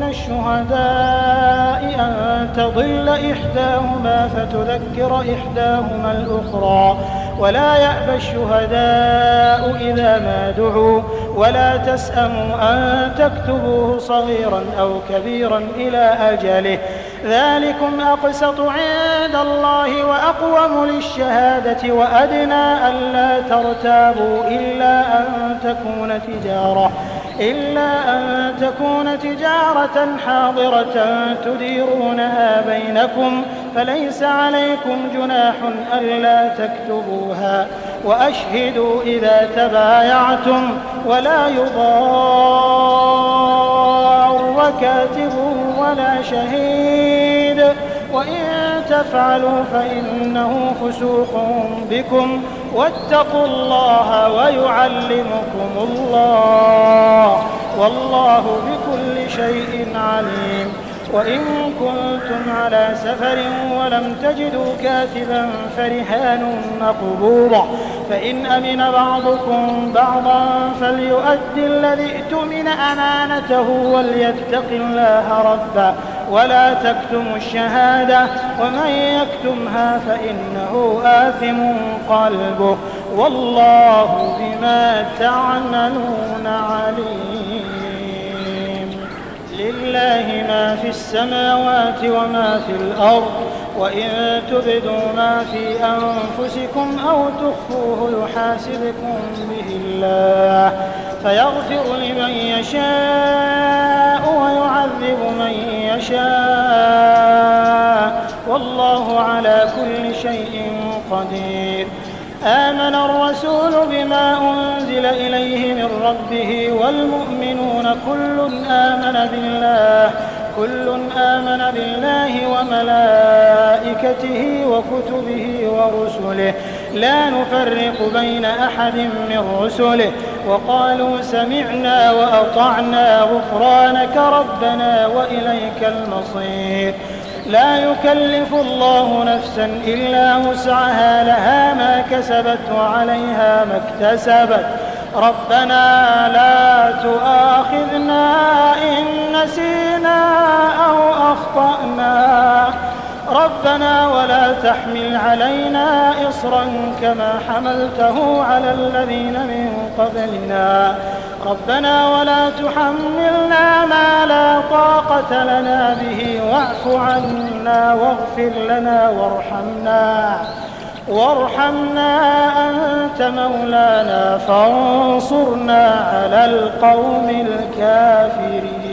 الشهداء أن تضل إحداهما فتذكر إحداهما الأخرى، ولا يأبى الشهداء إذا ما دعوا، ولا تسأموا أن تكتبوه صغيرا أو كبيرا إلى أجله، ذلكم أقسط عند الله وأقوم للشهادة وأدنى ألا ترتابوا إلا أن تكون تجارة حاضرة تديرونها بينكم، فليس عليكم جناح ألا تكتبوها، وأشهدوا إذا تبايعتم، ولا يضار كاتب ولا شهيد، وإن تفعلوا فإنه فسوق بكم، واتقوا الله ويعلمكم الله، والله بكل شيء عليم. وإن كنتم على سفر ولم تجدوا كاتبا فرهان مقبوضة، فإن أمن بعضكم بعضا فليؤدي الذي ائتمن أمانته وليتق الله ربه ولا تكتموا الشهادة، ومن يكتمها فإنه آثم قلبه، والله بما تعملون عليم. لله ما في السماوات وما في الأرض، وإن تبدوا ما في أنفسكم أو تخفوه يحاسبكم به الله، فيغفر لمن يشاء ويعذب من يشاء، والله على كل شيء قدير. آمن الرسول بما أنزل إليه من ربه والمؤمنون كل آمن بالله وملائكته وكتبه ورسله لا نفرق بين أحد من رسله، وقالوا سمعنا وأطعنا غفرانك ربنا وإليك المصير. لا يكلف الله نفسا إلا وسعها، لها ما كسبت وعليها ما اكتسبت. ربنا لا تؤاخذنا إن نسينا أو أخطأنا، ربنا ولا تحمل علينا إصرا كما حملته على الذين من قبلنا، ربنا ولا تحملنا ما لا طاقة لنا به واعف عنا واغفر لنا وارحمنا أنت مولانا فانصرنا على القوم الكافرين.